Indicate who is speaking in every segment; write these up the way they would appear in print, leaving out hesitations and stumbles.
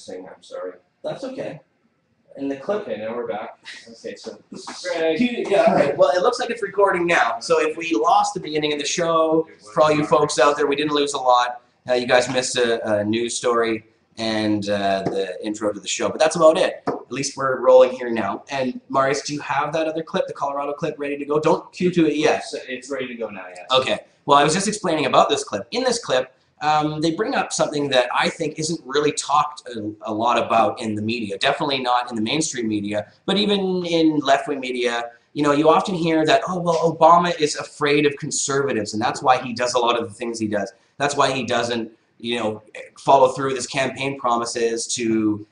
Speaker 1: referencing. I'm sorry.
Speaker 2: That's okay. In the clip.
Speaker 1: Okay, now we're back. Okay, so Greg.
Speaker 2: Yeah, all right. Well, it looks like it's recording now. So if we lost the beginning of the show, for all you folks out there, we didn't lose a lot. You guys missed a news story and the intro to the show, but that's about it. At least we're rolling here now. And Marius, do you have that other clip, the Colorado clip, ready to go? Don't cue to it yet.
Speaker 1: It's ready to go now, yes.
Speaker 2: Okay. Well, I was just explaining about this clip. In this clip, they bring up something that I think isn't really talked a lot about in the media. Definitely not in the mainstream media, but even in left-wing media. You know, you often hear that, oh, well, Obama is afraid of conservatives, and that's why he does a lot of the things he does. That's why he doesn't, you know, follow through with his campaign promises to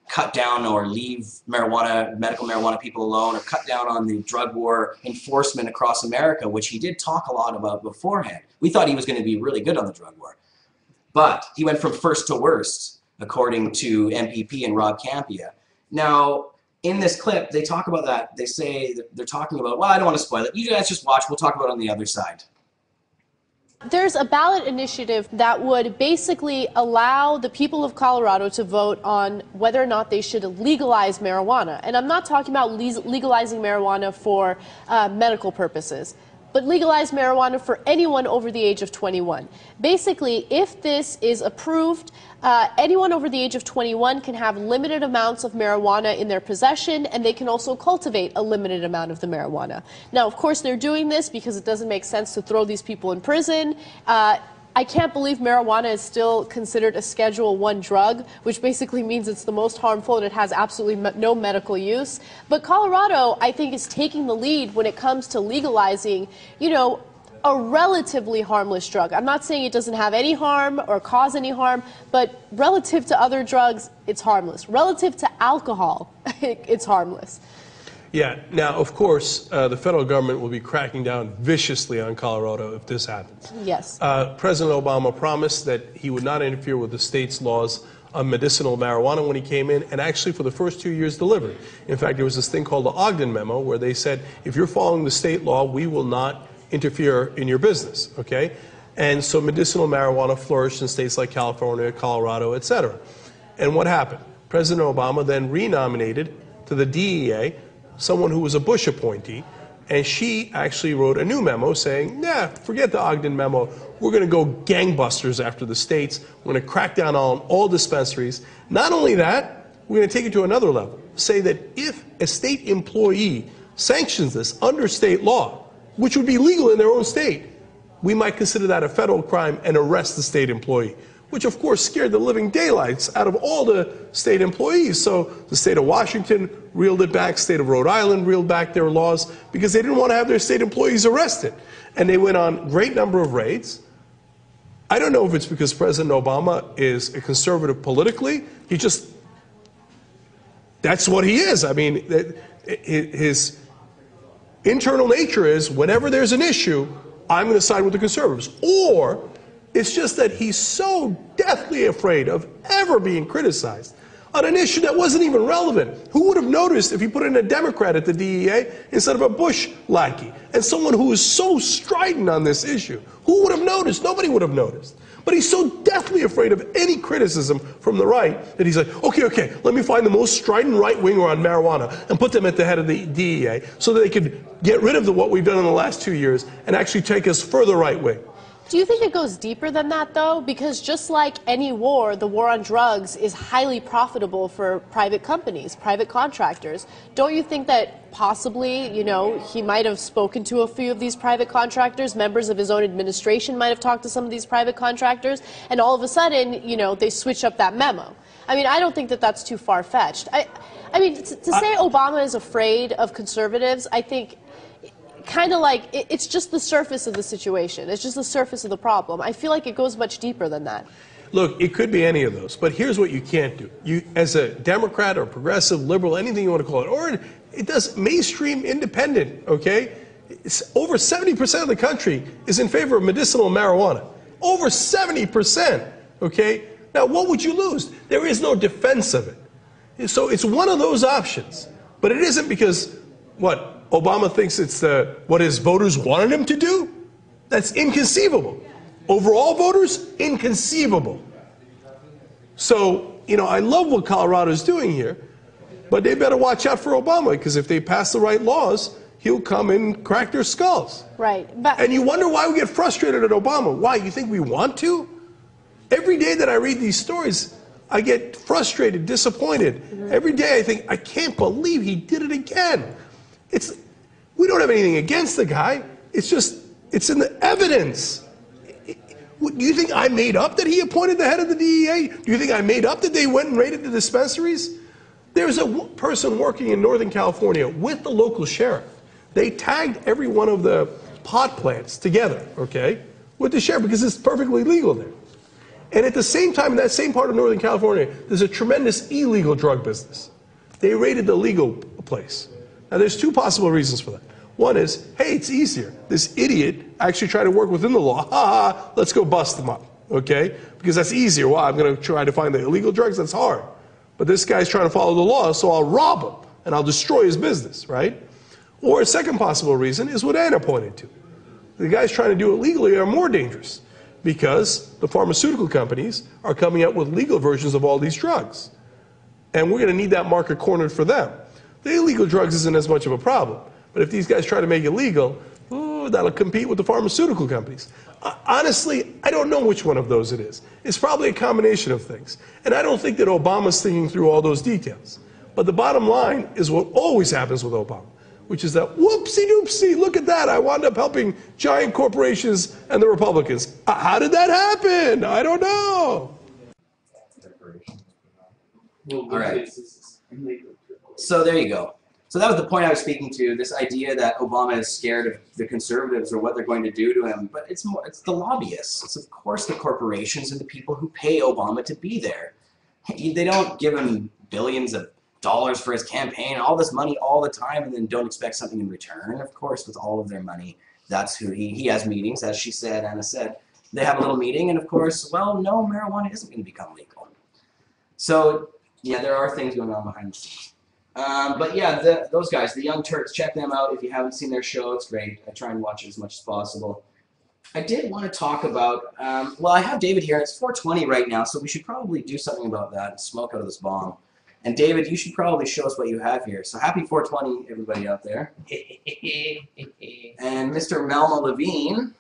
Speaker 2: cut down or leave marijuana, medical marijuana people alone, or cut down on the drug war enforcement across America, which he did talk a lot about beforehand. We thought he was going to be really good on the drug war. But he went from first to worst, according to MPP and Rob Campia. Now, in this clip, they talk about that. They say that they're talking about, well, I don't want to spoil it. You guys just watch. We'll talk about it on the other side.
Speaker 3: There's a ballot initiative that would basically allow the people of Colorado to vote on whether or not they should legalize marijuana. And I'm not talking about legalizing marijuana for medical purposes, but legalize marijuana for anyone over the age of 21. Basically, if this is approved, anyone over the age of 21 can have limited amounts of marijuana in their possession, and they can also cultivate a limited amount of the marijuana. Now, of course, they're doing this because it doesn't make sense to throw these people in prison. I can't believe marijuana is still considered a Schedule I drug, which basically means it's the most harmful and it has absolutely no medical use. But Colorado, I think, is taking the lead when it comes to legalizing, you know, a relatively harmless drug. I'm not saying it doesn't have any harm or cause any harm, but relative to other drugs, it's harmless. Relative to alcohol, it's harmless.
Speaker 4: Yeah. Now, of course, the federal government will be cracking down viciously on Colorado if this happens.
Speaker 3: Yes.
Speaker 4: President Obama promised that he would not interfere with the state's laws on medicinal marijuana when he came in, and actually for the first 2 years delivered. In fact, there was this thing called the Ogden Memo where they said, if you're following the state law, we will not interfere in your business, okay? And so medicinal marijuana flourished in states like California, Colorado, etc. And what happened? President Obama then renominated to the DEA someone who was a Bush appointee, and she actually wrote a new memo saying, nah, forget the Ogden Memo. We're going to go gangbusters after the states. We're going to crack down on all dispensaries. Not only that, we're going to take it to another level. Say that if a state employee sanctions this under state law, which would be legal in their own state, we might consider that a federal crime and arrest the state employee, which of course scared the living daylights out of all the state employees. So the state of Washington reeled it back, state of Rhode Island reeled back their laws because they didn't want to have their state employees arrested. And they went on a great number of raids. I don't know if it's because President Obama is a conservative politically. He just, that's what he is. I mean, his internal nature is whenever there's an issue, I'm going to side with the conservatives. Or it's just that he's so deathly afraid of ever being criticized on an issue that wasn't even relevant. Who would have noticed if he put in a Democrat at the DEA instead of a Bush lackey? And someone who is so strident on this issue. Who would have noticed? Nobody would have noticed. But he's so deathly afraid of any criticism from the right that he's like, okay, let me find the most strident right-winger on marijuana and put them at the head of the DEA so that they could get rid of what we've done in the last 2 years and actually take us further right-wing.
Speaker 3: Do you think it goes deeper than that, though? Because just like any war, the war on drugs is highly profitable for private companies, private contractors. Don't you think that possibly, you know, he might have spoken to a few of these private contractors, members of his own administration might have talked to some of these private contractors, and all of a sudden, you know, they switch up that memo? I mean, I don't think that that's too far-fetched. I mean, to say Obama is afraid of conservatives, I think kind of like, it's just the surface of the situation. It's just the surface of the problem. I feel like it goes much deeper than that.
Speaker 4: Look, it could be any of those, but here's what you can't do. You, as a Democrat or progressive, liberal, anything you want to call it, or it does mainstream independent, okay? It's over 70% of the country is in favor of medicinal marijuana. Over 70%, okay? Now, what would you lose? There is no defense of it. So it's one of those options, but it isn't because, what, Obama thinks it's what his voters wanted him to do? That's inconceivable. Overall voters, inconceivable. So you know, I love what Colorado's doing here, but they better watch out for Obama, because if they pass the right laws, he'll come and crack their skulls.
Speaker 3: Right. But
Speaker 4: And you wonder why we get frustrated at Obama. Why? You think we want to? Every day that I read these stories, I get frustrated, disappointed. Every day I think, I can't believe he did it again. We don't have anything against the guy. It's just, it's in the evidence. Do you think I made up that he appointed the head of the DEA? Do you think I made up that they went and raided the dispensaries? There's a person working in Northern California with the local sheriff. They tagged every one of the pot plants together, okay, with the sheriff, because it's perfectly legal there. And at the same time, in that same part of Northern California, there's a tremendous illegal drug business. They raided the legal place. Now, there's two possible reasons for that. One is, hey, it's easier. This idiot actually tried to work within the law. Ha ha, let's go bust them up, okay? Because that's easier. Why? I'm going to try to find the illegal drugs. That's hard. But this guy's trying to follow the law, so I'll rob him, and I'll destroy his business, right? Or a second possible reason is what Anna pointed to. The guys trying to do it legally are more dangerous, because the pharmaceutical companies are coming out with legal versions of all these drugs. And we're going to need that market cornered for them. The illegal drugs isn't as much of a problem. But if these guys try to make it legal, that'll compete with the pharmaceutical companies. Honestly, I don't know which one of those it is. It's probably a combination of things. And I don't think that Obama's thinking through all those details. But the bottom line is what always happens with Obama, which is that, whoopsie-doopsie, look at that. I wound up helping giant corporations and the Republicans. How did that happen? I don't know.
Speaker 2: All right. So there you go. So that was the point I was speaking to, this idea that Obama is scared of the conservatives or what they're going to do to him. But it's the lobbyists. It's, of course, the corporations and the people who pay Obama to be there. They don't give him billions of dollars for his campaign, all this money all the time, and then don't expect something in return. Of course, with all of their money, that's who he has meetings, as she said, Anna said. They have a little meeting, and of course, well, no, marijuana isn't going to become legal. So, yeah, there are things going on behind the scenes. But yeah, those guys, the Young Turks, check them out if you haven't seen their show. It's great. I try and watch it as much as possible. I did want to talk about, well, I have David here. It's 4:20 right now, so we should probably do something about that and smoke out of this bomb. And David, you should probably show us what you have here. So happy 420, everybody out there. And Mr. Malmo-Levine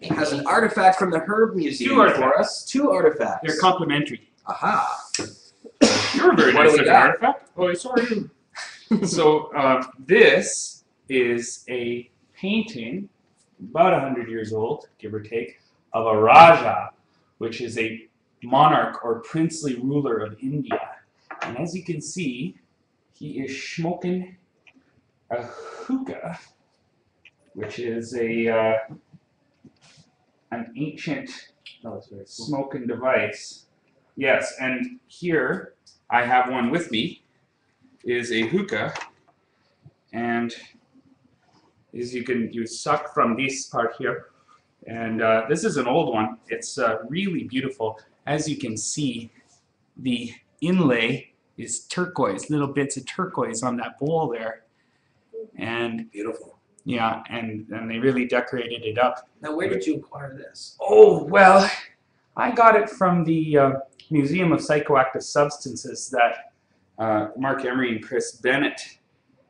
Speaker 2: has an artifact from the Herb Museum for us. Two artifacts.
Speaker 5: They're complimentary.
Speaker 2: Aha.
Speaker 5: You're very nice of an artifact. Oh, so are you. So this is a painting, about 100 years old, give or take, of a Raja, which is a monarch or princely ruler of India. And as you can see, he is smoking a hookah, which is an ancient smoking device. Yes, and here I have one with me, is a hookah, and as you suck from this part here, and this is an old one. It's really beautiful. As you can see, the inlay is turquoise, little bits of turquoise on that bowl there, and
Speaker 2: beautiful.
Speaker 5: Yeah, and they really decorated it up.
Speaker 2: Now, where did you acquire this?
Speaker 5: Oh, well, I got it from the Museum of Psychoactive Substances that Marc Emery and Chris Bennett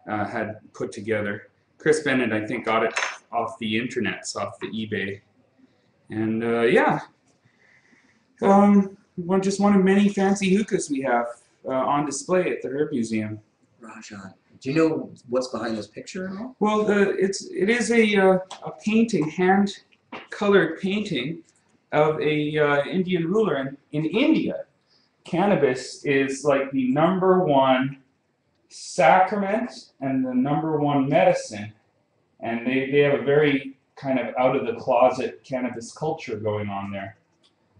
Speaker 5: had put together. Chris Bennett, I think, got it off the internets, off the eBay. And yeah, just one of many fancy hookahs we have on display at the Herb Museum.
Speaker 2: Rajan. Do you know what's behind this picture at all?
Speaker 5: Well, it is a painting, hand-colored painting of a Indian ruler. And in India, cannabis is like the #1 sacrament and the #1 medicine. And they have a very kind of out-of-the-closet cannabis culture going on there.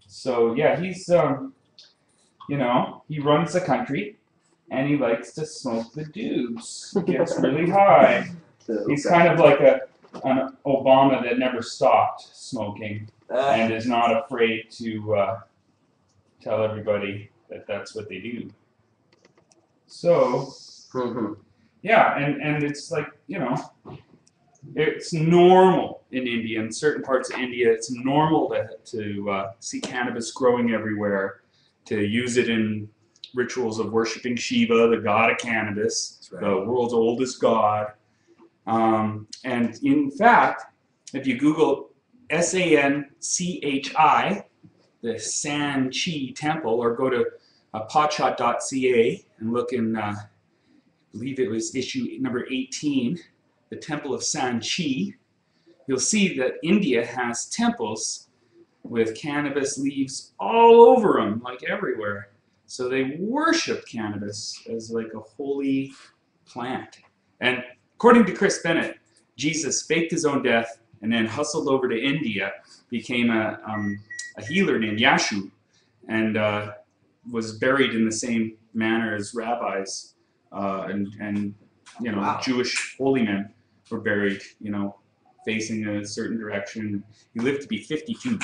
Speaker 5: So yeah, he's, you know, he runs the country, and he likes to smoke the dubs. He gets really high. He's kind of like an Obama that never stopped smoking and is not afraid to tell everybody that that's what they do. So, yeah, and it's like, you know, it's normal in India. In certain parts of India, it's normal to see cannabis growing everywhere. to use it in rituals of worshiping Shiva, the god of cannabis,
Speaker 2: right.
Speaker 5: the world's oldest god. And in fact, if you Google SANCHI, the Sanchi Temple, or go to potshot.ca and look in, I believe it was issue number 18, the Temple of Sanchi, you'll see that India has temples with cannabis leaves all over them, like everywhere. So they worship cannabis as like a holy plant. And according to Chris Bennett, Jesus faked his own death and then hustled over to India, became a healer named Yashu, and was buried in the same manner as rabbis and you know,
Speaker 2: Wow.
Speaker 5: Jewish holy men were buried, you know, facing a certain direction. He lived to be 52.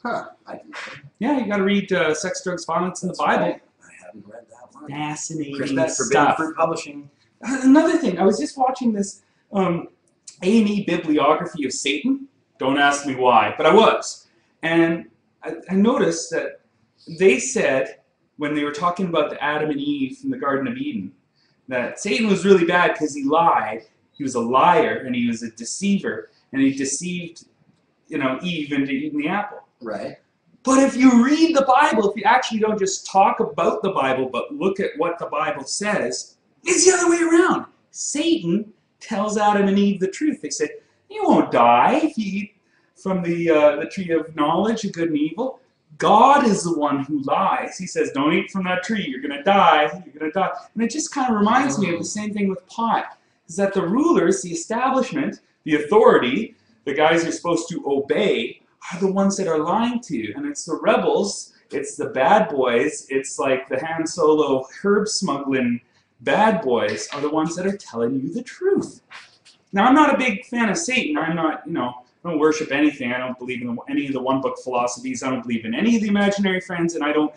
Speaker 2: Huh. I didn't know.
Speaker 5: Yeah, you got to read Sex, Drugs, Violence in the Bible.
Speaker 2: Right. I haven't read that one.
Speaker 5: Fascinating
Speaker 2: Chris Bennett, Forbidden
Speaker 5: stuff.
Speaker 2: Fruit Publishing.
Speaker 5: Another thing, I was just watching this A&E bibliography of Satan. Don't ask me why, but I was. And I noticed that they said, when they were talking about the Adam and Eve from the Garden of Eden, that Satan was really bad because he lied. He was a liar and he was a deceiver, and he deceived, you know, Eve into eating the apple.
Speaker 2: Right.
Speaker 5: But if you read the Bible, if you actually don't just talk about the Bible, but look at what the Bible says, it's the other way around. Satan tells Adam and Eve the truth. They say, you won't die if you eat from the tree of knowledge of good and evil. God is the one who lies. He says, don't eat from that tree. You're going to die. You're going to die. And it just kind of reminds me of the same thing with pot, is that the rulers, the establishment, the authority, the guys you're supposed to obey, are the ones that are lying to you. And it's the rebels, it's the bad boys, it's like the Han Solo herb smuggling bad boys are the ones that are telling you the truth. Now, I'm not a big fan of Satan. I'm not, you know, I don't worship anything. I don't believe in any of the one-book philosophies. I don't believe in any of the imaginary friends, and I don't,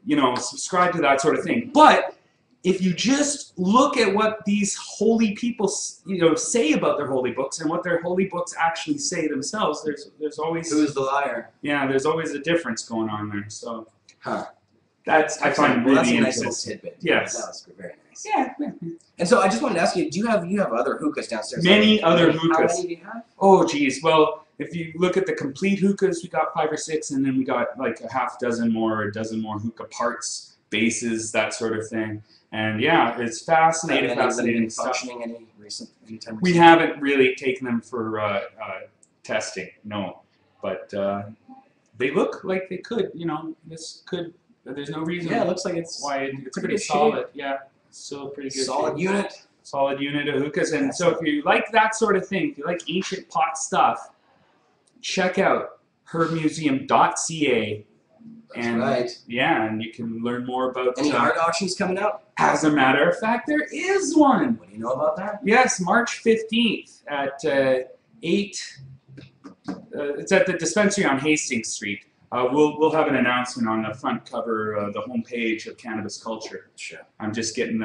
Speaker 5: you know, subscribe to that sort of thing. But if you just look at what these holy people, you know, say about their holy books and what their holy books actually say themselves, there's always
Speaker 2: Who's the liar?
Speaker 5: yeah, there's always a difference going on there. So
Speaker 2: Huh.
Speaker 5: that's I find
Speaker 2: Well,
Speaker 5: really
Speaker 2: that's a nice little
Speaker 5: interesting.
Speaker 2: tidbit.
Speaker 5: Yes.
Speaker 2: That was very nice.
Speaker 5: Yeah,
Speaker 2: And so I just wanted to ask you, you have other hookahs downstairs?
Speaker 5: Many other
Speaker 2: How
Speaker 5: hookahs.
Speaker 2: many do you have?
Speaker 5: Oh, geez. Well, if you look at the complete hookahs, we got 5 or 6, and then we got like a half dozen more, or a dozen more hookah parts, bases, that sort of thing. And yeah, it's fascinating, fascinating stuff.
Speaker 2: Functioning anytime
Speaker 5: We haven't really taken them for testing, no. But they look like they could, you know, this could, there's no reason
Speaker 2: Yeah, it looks like it's
Speaker 5: why it's
Speaker 2: pretty
Speaker 5: pretty
Speaker 2: good
Speaker 5: solid. Yeah, still a pretty good
Speaker 2: solid
Speaker 5: shape.
Speaker 2: unit.
Speaker 5: Solid unit of hookahs. And so if you like that sort of thing, if you like ancient pot stuff, check out herbmuseum.ca.
Speaker 2: That's
Speaker 5: And
Speaker 2: right.
Speaker 5: yeah, and you can learn more about
Speaker 2: Any art auctions coming up?
Speaker 5: As a matter of fact, there is one.
Speaker 2: What do you know about that?
Speaker 5: Yes, March 15th at 8. It's at the dispensary on Hastings Street. We'll have an announcement on the front cover, the homepage of Cannabis Culture.
Speaker 2: Sure.
Speaker 5: I'm just getting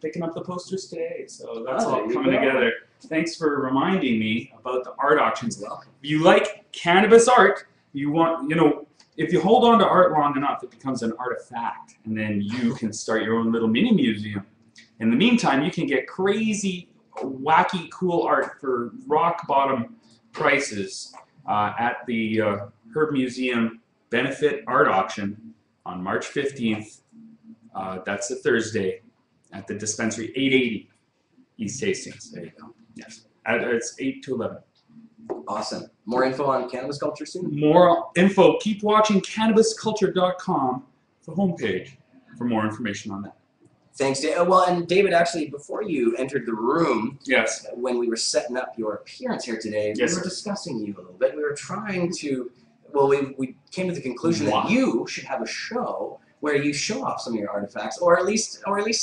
Speaker 5: picking up the posters today, so that's
Speaker 2: Oh,
Speaker 5: all
Speaker 2: there you
Speaker 5: coming
Speaker 2: go.
Speaker 5: together. Thanks for reminding me about the art auctions.
Speaker 2: You're welcome.
Speaker 5: If you like cannabis art, you want, you know, if you hold on to art long enough, it becomes an artifact, and then you can start your own little mini museum. In the meantime, you can get crazy, wacky, cool art for rock bottom prices at the Herb Museum Benefit Art Auction on March 15th. That's a Thursday at the dispensary, 880 East Hastings.
Speaker 2: There you go.
Speaker 5: Yes, it's 8 to 11.
Speaker 2: Awesome. More info on cannabis culture soon?
Speaker 5: More info, keep watching cannabisculture.com, the homepage, for more information on that.
Speaker 2: Thanks, Dave. Well, and David, actually, before you entered the room,
Speaker 5: Yes.
Speaker 2: when we were setting up your appearance here today,
Speaker 5: Yes.
Speaker 2: we were discussing you a little bit. We were trying to, well, we came to the conclusion
Speaker 5: Wow.
Speaker 2: that you should have a show where you show off some of your artifacts, or at least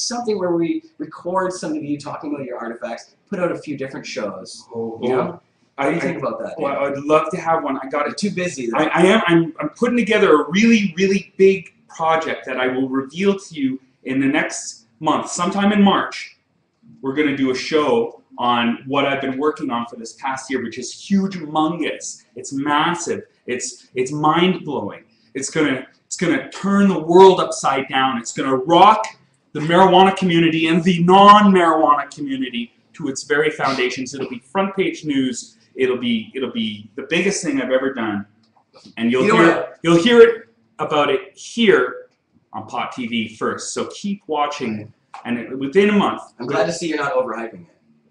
Speaker 2: something where we record some of you talking about your artifacts, put out a few different shows. You know? What do you think about that?
Speaker 5: Well, I'd love to have one. I got
Speaker 2: You're
Speaker 5: it.
Speaker 2: too busy. Though.
Speaker 5: I'm putting together a really, really big project that I will reveal to you in the next month, sometime in March. We're going to do a show on what I've been working on for this past year, which is huge, humongous. It's massive. It's mind blowing. It's gonna going to turn the world upside down. It's going to rock the marijuana community and the non-marijuana community to its very foundations. It'll be front page news. It'll be the biggest thing I've ever done, and you'll hear it about it here on Pot TV first. So keep watching, and within a month.
Speaker 2: I'm glad to see you're not overhyping it.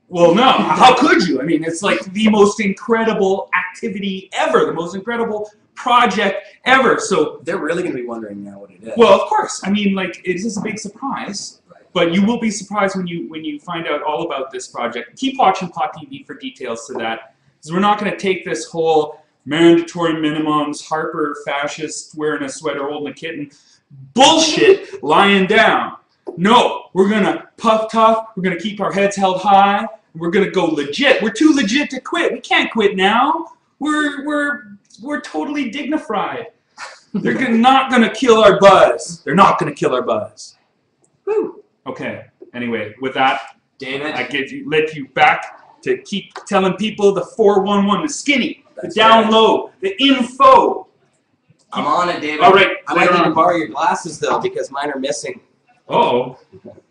Speaker 5: Well, no. How could you? I mean, it's like the most incredible activity ever, the most incredible project ever. So
Speaker 2: they're really going to be wondering now what it is.
Speaker 5: Well, of course. I mean, like, it is a big surprise, right. But you will be surprised when you find out all about this project. Keep watching Pot TV for details to that, because we're not going to take this whole mandatory minimums, Harper fascist wearing a sweater holding a kitten bullshit lying down. No, we're going to puff tough. We're going to keep our heads held high. We're going to go legit. We're too legit to quit. We can't quit now. We're totally dignified. They're not going to kill our buzz. They're not going to kill our buzz. Woo. Okay. Anyway, with that,
Speaker 2: David,
Speaker 5: I let you back to keep telling people the 411, the skinny,
Speaker 2: that's
Speaker 5: the down low, the info.
Speaker 2: I'm on it, David.
Speaker 5: All right.
Speaker 2: I might need to borrow your glasses though, because mine are missing.
Speaker 5: Oh.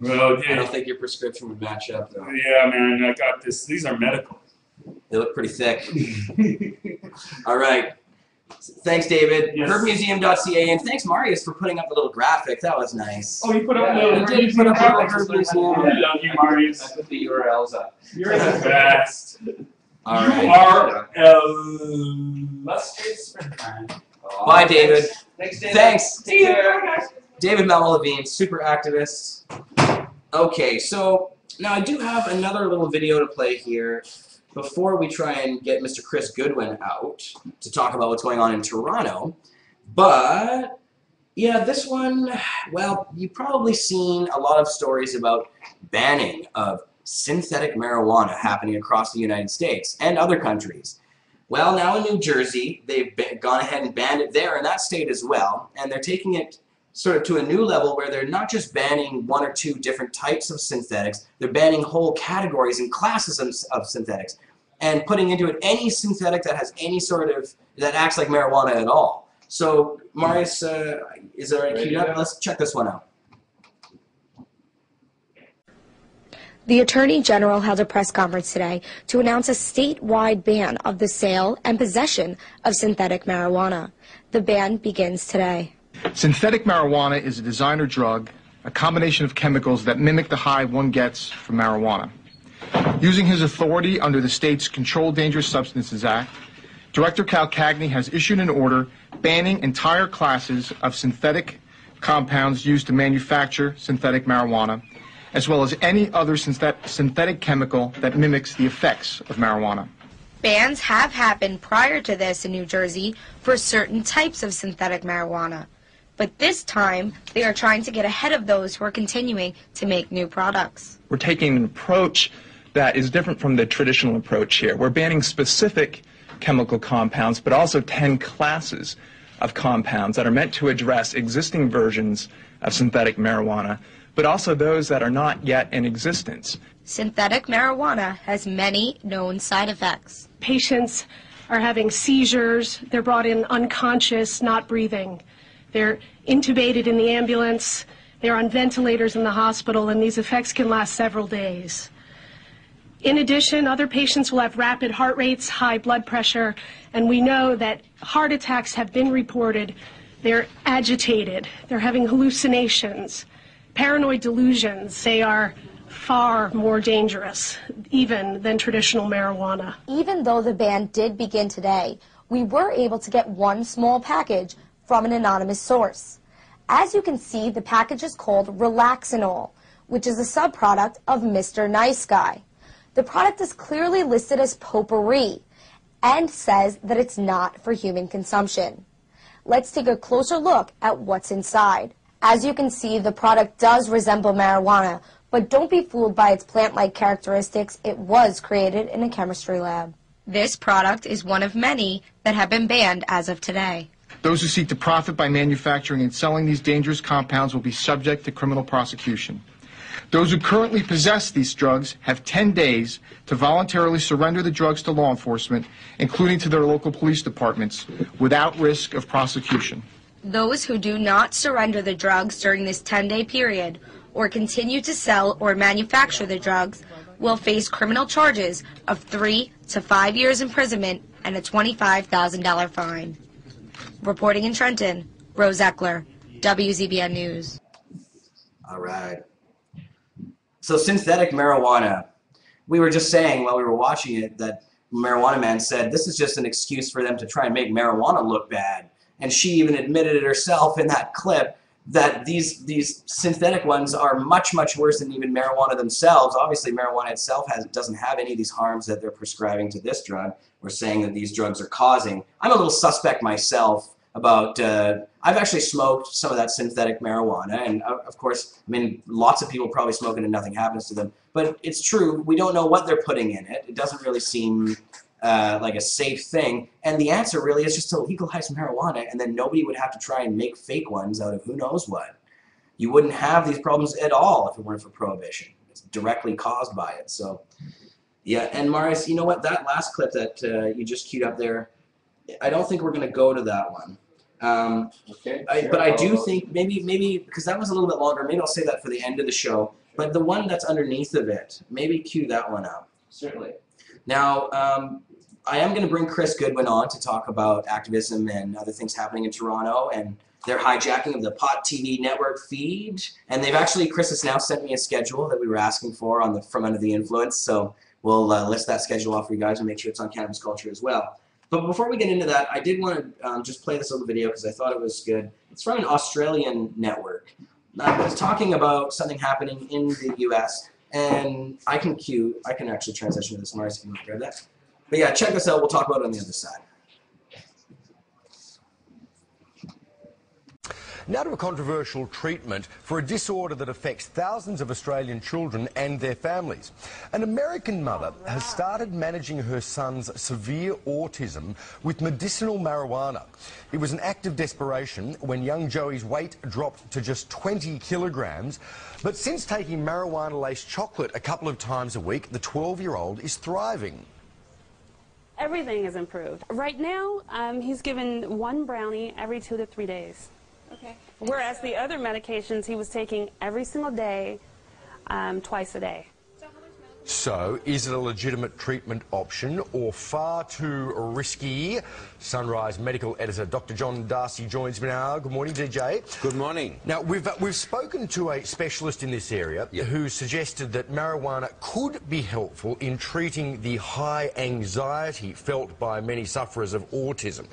Speaker 5: Well, yeah.
Speaker 2: I don't think your prescription would match up though.
Speaker 5: Yeah, man. I got this. These are medical.
Speaker 2: They look pretty thick. All right. Thanks, David.
Speaker 5: Yes.
Speaker 2: Herbmuseum.ca, and thanks, Marius, for putting up the little graphic. That was nice.
Speaker 5: Oh, you put up
Speaker 2: I did put up a little Herb Museum.
Speaker 5: I love you, Marius.
Speaker 1: I put the URLs up.
Speaker 5: You're the best.
Speaker 2: All
Speaker 5: You
Speaker 2: right.
Speaker 5: are illustrious springtime.
Speaker 2: Bye, David.
Speaker 1: Thanks, David.
Speaker 2: Thanks.
Speaker 1: Take care.
Speaker 2: David Malmo-Levine, super activist. Okay, so now I do have another little video to play here before we try and get Mr. Chris Goodwin out to talk about what's going on in Toronto. But, yeah, this one, well, you've probably seen a lot of stories about banning of synthetic marijuana happening across the United States and other countries. Well, now in New Jersey, they've gone ahead and banned it there in that state as well, and they're taking it sort of to a new level where they're not just banning one or two different types of synthetics, they're banning whole categories and classes of synthetics and putting into it any synthetic that has any sort of, that acts like marijuana at all. So, Marius, is there a queued up? Let's check this one out.
Speaker 6: The Attorney General held a press conference today to announce a statewide ban of the sale and possession of synthetic marijuana. The ban begins today.
Speaker 7: Synthetic marijuana is a designer drug, a combination of chemicals that mimic the high one gets from marijuana. Using his authority under the state's Controlled Dangerous Substances Act, Director Calcagney has issued an order banning entire classes of synthetic compounds used to manufacture synthetic marijuana, as well as any other synthetic chemical that mimics the effects of marijuana.
Speaker 6: Bans have happened prior to this in New Jersey for certain types of synthetic marijuana. But this time, they are trying to get ahead of those who are continuing to make new products.
Speaker 8: We're taking an approach that is different from the traditional approach here. We're banning specific chemical compounds, but also 10 classes of compounds that are meant to address existing versions of synthetic marijuana, but also those that are not yet in existence.
Speaker 6: Synthetic marijuana has many known side effects.
Speaker 9: Patients are having seizures. They're brought in unconscious, not breathing. They're intubated in the ambulance. They're on ventilators in the hospital, and these effects can last several days. In addition, other patients will have rapid heart rates, high blood pressure, and we know that heart attacks have been reported. They're agitated. They're having hallucinations, paranoid delusions. They are far more dangerous, even than traditional marijuana.
Speaker 6: Even though the ban did begin today, we were able to get one small package from an anonymous source. As you can see, the package is called Relaxinol, which is a subproduct of Mr. Nice Guy. The product is clearly listed as potpourri and says that it's not for human consumption. Let's take a closer look at what's inside. As you can see, the product does resemble marijuana, but don't be fooled by its plant-like characteristics. It was created in a chemistry lab. This product is one of many that have been banned as of today.
Speaker 7: Those who seek to profit by manufacturing and selling these dangerous compounds will be subject to criminal prosecution. Those who currently possess these drugs have 10 days to voluntarily surrender the drugs to law enforcement, including to their local police departments, without risk of prosecution.
Speaker 6: Those who do not surrender the drugs during this 10-day period or continue to sell or manufacture the drugs will face criminal charges of 3 to 5 years imprisonment and a $25,000 fine. Reporting in Trenton, Rose Eckler, WZBN News.
Speaker 2: All right. So synthetic marijuana. We were just saying while we were watching it that Marijuana Man said this is just an excuse for them to try and make marijuana look bad. And she even admitted it herself in that clip that these synthetic ones are much, much worse than even marijuana themselves. Obviously, marijuana itself doesn't have any of these harms that they're prescribing to this drug. We're saying that these drugs are causing. I'm a little suspect myself about, I've actually smoked some of that synthetic marijuana, and of course, I mean, lots of people probably smoke it and nothing happens to them. But it's true, we don't know what they're putting in it. It doesn't really seem like a safe thing, and the answer really is just to legalize marijuana, and then nobody would have to try and make fake ones out of who knows what. You wouldn't have these problems at all if it weren't for prohibition. It's directly caused by it. So yeah, and Marius, you know what, that last clip that you just queued up there, I don't think we're going to go to that one.
Speaker 1: Okay.
Speaker 2: But I do think maybe because that was a little bit longer, maybe I'll say that for the end of the show. But the one that's underneath of it, maybe cue that one up.
Speaker 1: Certainly.
Speaker 2: Now, I am going to bring Chris Goodwin on to talk about activism and other things happening in Toronto and their hijacking of the Pot TV network feed. And they've actually, Chris has now sent me a schedule that we were asking for on the From Under the Influence. So we'll list that schedule off for you guys and make sure it's on Cannabis Culture as well. But before we get into that, I did want to just play this little video because I thought it was good. It's from an Australian network. It's talking about something happening in the U.S. And I can actually transition to this, Marius, if you want to grab that. But yeah, check this out. We'll talk about it on the other side.
Speaker 10: Now to a controversial treatment for a disorder that affects thousands of Australian children and their families. An American mother has started managing her son's severe autism with medicinal marijuana. It was an act of desperation when young Joey's weight dropped to just 20 kilograms. But since taking marijuana-laced chocolate a couple of times a week, the 12-year-old is thriving.
Speaker 11: Everything has improved. Right now, he's given 1 brownie every 2 to 3 days. Okay. Whereas the other medications he was taking every single day, twice a day.
Speaker 10: So, is it a legitimate treatment option or far too risky? Sunrise medical editor Dr. John Darcy joins me now. Good morning, DJ.
Speaker 12: Good morning.
Speaker 10: Now, we've spoken to a specialist in this area who suggested that marijuana could be helpful in treating the high anxiety felt by many sufferers of autism.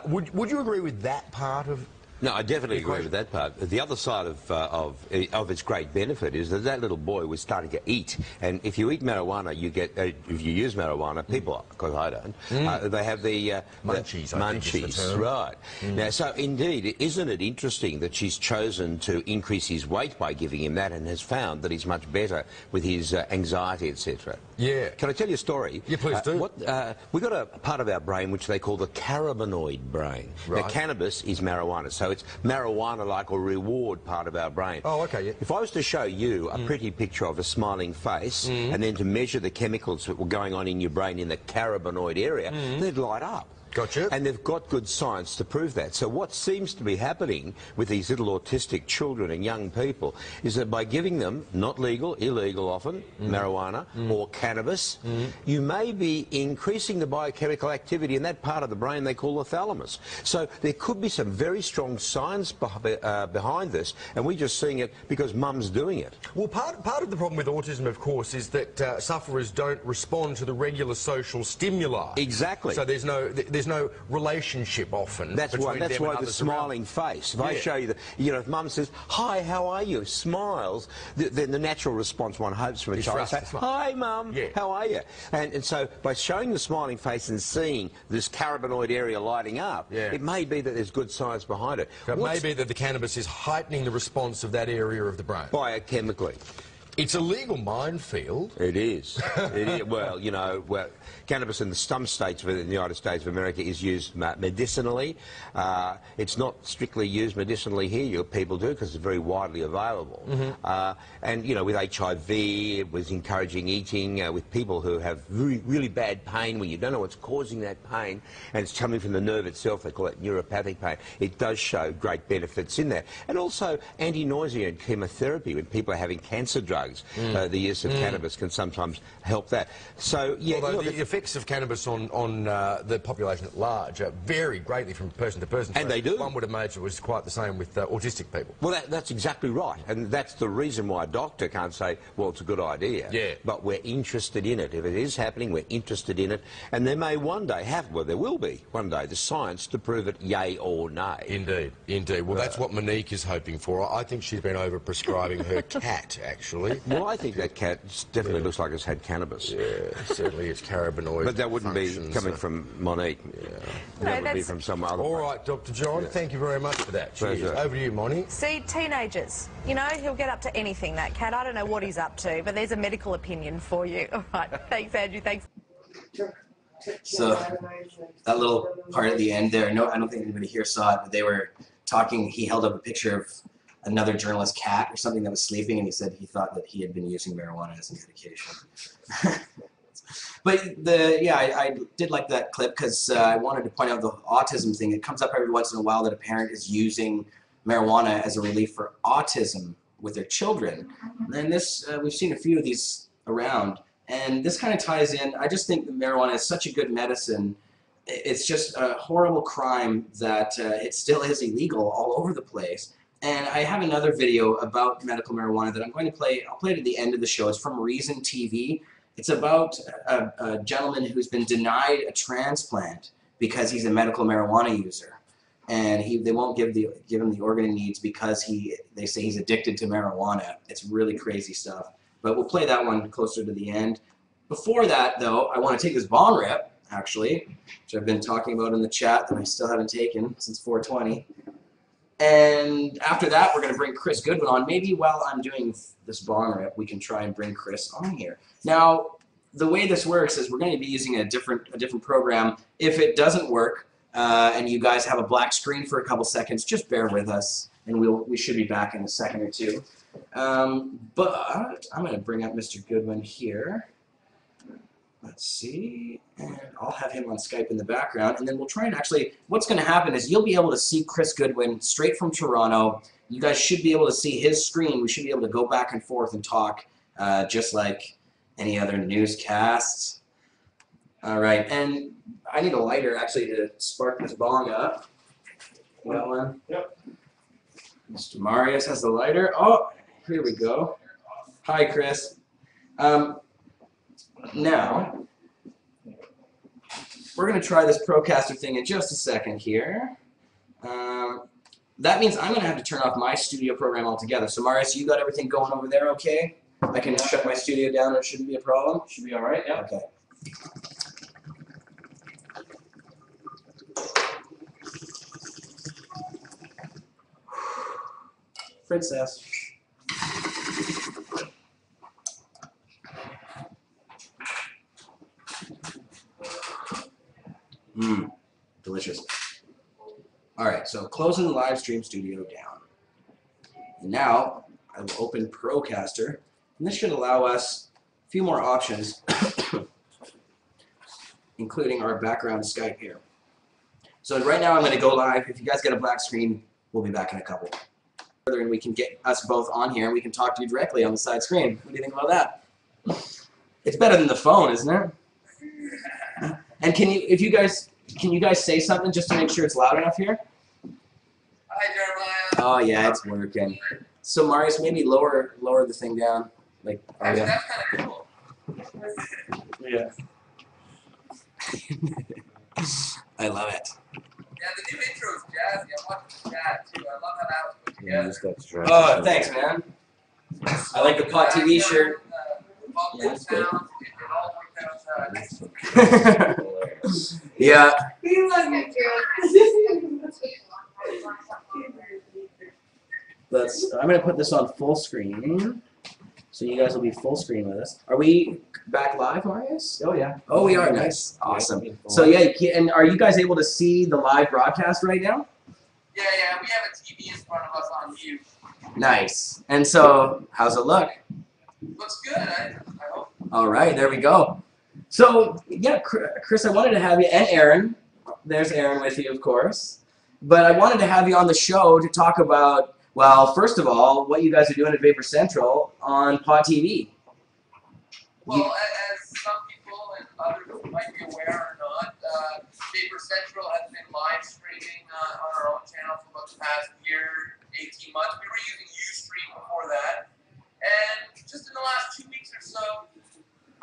Speaker 10: Would you agree with that part of?
Speaker 12: No, I definitely agree with that part. The other side of its great benefit is that that little boy was starting to eat, and if you eat marijuana, you get if you use marijuana, people, because I don't, they have the
Speaker 10: munchies.
Speaker 12: Munchies, right? Now, so indeed, isn't it interesting that she's chosen to increase his weight by giving him that, and has found that he's much better with his anxiety, etc.
Speaker 10: Yeah.
Speaker 12: Can I tell you a story?
Speaker 10: Yeah, please do.
Speaker 12: We've got a part of our brain which they call the cannabinoid brain.
Speaker 10: Right.
Speaker 12: Now, cannabis is marijuana, so it's marijuana-like or reward part of our brain.
Speaker 10: Oh, okay, yeah.
Speaker 12: If I was to show you a pretty picture of a smiling face and then to measure the chemicals that were going on in your brain in the cannabinoid area, they'd light up.
Speaker 10: Gotcha.
Speaker 12: And they've got good science to prove that. So what seems to be happening with these little autistic children and young people is that by giving them, not legal, illegal often, marijuana or cannabis, you may be increasing the biochemical activity in that part of the brain they call the thalamus. So there could be some very strong science behind this, and we're just seeing it because mum's doing it.
Speaker 10: Well, part of the problem with autism, of course, is that sufferers don't respond to the regular social stimuli.
Speaker 12: Exactly.
Speaker 10: So there's no relationship often.
Speaker 12: That's why the smiling face. If I show you if mum says, "Hi, how are you?" smiles, then the natural response one hopes from a child is say, "Hi, mum, how are you?" And so by showing the smiling face and seeing this cannabinoid area lighting up, it may be that there's good science behind it.
Speaker 10: So it may be that the cannabis is heightening the response of that area of the brain.
Speaker 12: Biochemically.
Speaker 10: It's a legal minefield.
Speaker 12: It is. It is. Well, you know, cannabis in some states of the United States of America is used medicinally. It's not strictly used medicinally here. People do because it's very widely available. And, you know, with HIV, it was encouraging eating. With people who have really bad pain, when you don't know what's causing that pain, and it's coming from the nerve itself, they call it neuropathic pain, it does show great benefits in that. And also anti-nausea and chemotherapy when people are having cancer drugs. The use of cannabis can sometimes help that. So, yeah,
Speaker 10: although the effects of cannabis on the population at large vary greatly from person to person.
Speaker 12: And they do.
Speaker 10: One would imagine it was quite the same with autistic people.
Speaker 12: Well, that's exactly right. And that's the reason why a doctor can't say, well, it's a good idea.
Speaker 10: Yeah.
Speaker 12: But we're interested in it. If it is happening, we're interested in it. And there may one day well, there will be one day the science to prove it yay or nay.
Speaker 10: Indeed, indeed. Well, that's what Monique is hoping for. I think she's been over-prescribing her cat, actually.
Speaker 12: Well, I think that cat definitely looks like it's had cannabis.
Speaker 10: Yeah, certainly it's cannabinoid.
Speaker 12: But that wouldn't be coming from Monique. Yeah. That would be from some other
Speaker 10: All right, Dr. John, thank you very much for that. Cheers.
Speaker 12: Pleasure.
Speaker 10: Over to you, Moni.
Speaker 13: See, teenagers, you know, he'll get up to anything, that cat. I don't know what he's up to, but there's a medical opinion for you. All right, thanks, Andrew, thanks.
Speaker 2: So that little part at the end there, no, I don't think anybody here saw it, but they were talking, he held up a picture of another journalist's cat or something that was sleeping, and he said he thought that he had been using marijuana as a medication. But I did like that clip because I wanted to point out the autism thing. It comes up every once in a while that a parent is using marijuana as a relief for autism with their children. And this, we've seen a few of these around, and this kind of ties in. I just think that marijuana is such a good medicine. It's just a horrible crime that it still is illegal all over the place. And I have another video about medical marijuana that I'm going to play. I'll play it at the end of the show. It's from Reason TV. It's about a gentleman who's been denied a transplant because he's a medical marijuana user. And they won't give him the organ he needs because they say he's addicted to marijuana. It's really crazy stuff. But we'll play that one closer to the end. Before that, though, I want to take this bong rip, actually, which I've been talking about in the chat that I still haven't taken since 420. And after that, we're going to bring Chris Goodwin on. Maybe while I'm doing this bong rip, we can try and bring Chris on here. Now, the way this works is we're going to be using a different program. If it doesn't work and you guys have a black screen for a couple seconds, just bear with us, and we should be back in a second or two. But I'm going to bring up Mr. Goodwin here. Let's see, and I'll have him on Skype in the background, and then we'll try and actually, what's going to happen is you'll be able to see Chris Goodwin straight from Toronto. You guys should be able to see his screen. We should be able to go back and forth and talk just like any other newscasts. All right, and I need a lighter actually to spark this bong up. Got one? Yep. Mr. Marius has the lighter. Oh, here we go. Hi, Chris. Now, we're going to try this Procaster thing in just a second here. That means I'm going to have to turn off my studio program altogether. So, Marius, you got everything going over there okay? I can shut my studio down. It shouldn't be a problem?
Speaker 1: Should be all right, yeah.
Speaker 2: Okay. Princess. Delicious. All right, so closing the live stream studio down. And now I will open Procaster, and this should allow us a few more options, including our background Skype here. So right now I'm going to go live. If you guys get a black screen, we'll be back in a couple. And we can get us both on here, and we can talk to you directly on the side screen. What do you think about that? It's better than the phone, isn't it? And can you guys say something just to make sure it's loud enough here?
Speaker 1: Hi, Jeremiah.
Speaker 2: Oh yeah, it's working. So Marius, maybe lower the thing down. Like
Speaker 1: Actually, that's kind of cool.
Speaker 2: Yeah. I love it.
Speaker 1: Yeah, the new intro is jazzy. I'm watching the chat too. I love how that was put together.
Speaker 2: Oh, thanks, man. I like the Pot TV shirt.
Speaker 1: Yeah, that's good.
Speaker 2: Yeah. I'm going to put this on full screen So you guys will be full screen with us. Are we back live, Marius?
Speaker 14: Oh yeah.
Speaker 2: Oh, we are. Nice. Awesome. So yeah, and are you guys able to see the live broadcast right now?
Speaker 1: Yeah, we have a TV in front of us on mute.
Speaker 2: Nice. And so, how's it look?
Speaker 1: Looks good, I hope.
Speaker 2: All right, there we go. So yeah, Chris, I wanted to have you, and Aaron. There's Aaron with you, of course. But I wanted to have you on the show to talk about, well, first of all, what you guys are doing at Vapor Central on Pot TV.
Speaker 1: Well, as some people and others might be aware or not, Vapor Central has been live streaming on our own channel for about the past year, 18 months. We were using Ustream before that. And just in the last 2 weeks or so,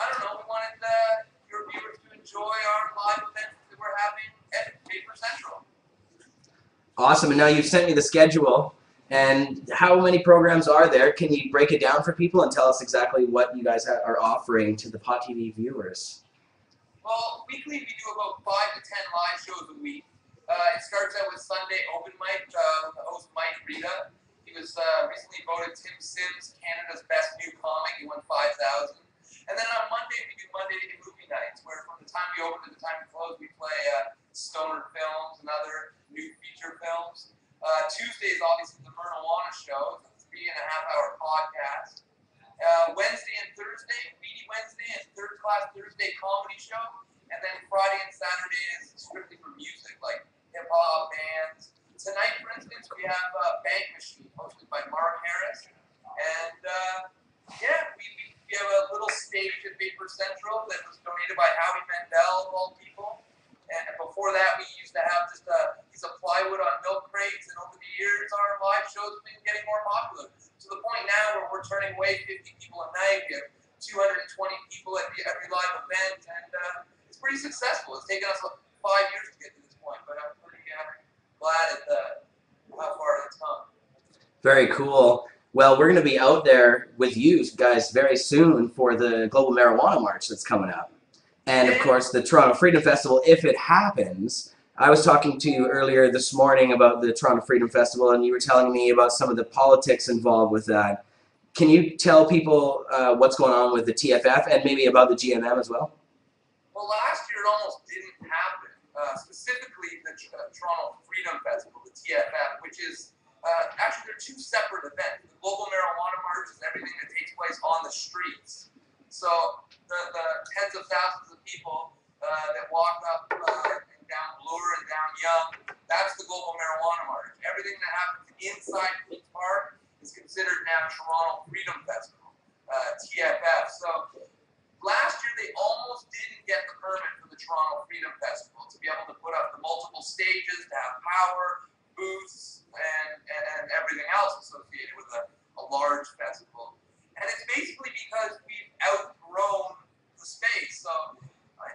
Speaker 1: I don't know, we wanted your viewers to enjoy our live events that we're having at Vapor Central.
Speaker 2: Awesome, and now you've sent me the schedule. And how many programs are there? Can you break it down for people and tell us exactly what you guys are offering to the Pot TV viewers?
Speaker 1: Well, weekly we do about 5 to 10 live shows a week. It starts out with Sunday open mic with the host Mike Rita. He was recently voted Tim Sims Canada's best new comic. He won 5,000. And then on Monday we do Monday movie nights, where from the time we open to the time we close, we play stoner films and other new feature films. Tuesday is obviously the Marijuana Show. It's a 3.5-hour podcast. Wednesday and Thursday, Weedy Wednesday and Third Class Thursday comedy show. And then Friday and Saturday is strictly for music, like hip-hop bands. Tonight, for instance, we have Bank Machine, hosted by Mark Harris. And yeah, we have a little stage at Vapor Central that was donated by Howie Mandel, of all people. And before that, we used to have just a piece of plywood on milk crates. And over the years, our live shows have been getting more popular. To the point now where we're turning away 50 people a night. We have 220 people at every live event. And it's pretty successful. It's taken us 5 years to get to this point. But I'm pretty glad at how far it's come.
Speaker 2: Very cool. Well, we're going to be out there with you guys very soon for the Global Marijuana March that's coming up. And of course, the Toronto Freedom Festival, if it happens. I was talking to you earlier this morning about the Toronto Freedom Festival, and you were telling me about some of the politics involved with that. Can you tell people what's going on with the TFF and maybe about the GMM as well?
Speaker 1: Well, last year it almost didn't happen. Specifically, the Toronto Freedom Festival, the TFF, which is actually they're two separate events. The Global Marijuana March is everything that takes place on the streets. So the tens of thousands of people that walk up and down Bloor and down Yonge, that's the Global Marijuana March. Everything that happens inside Queen's Park is considered now Toronto Freedom Festival, TFF. So last year they almost didn't get the permit for the Toronto Freedom Festival to be able to put up the multiple stages, to have power, booths, and everything else associated with a large festival. And it's basically because we've outgrown the space. So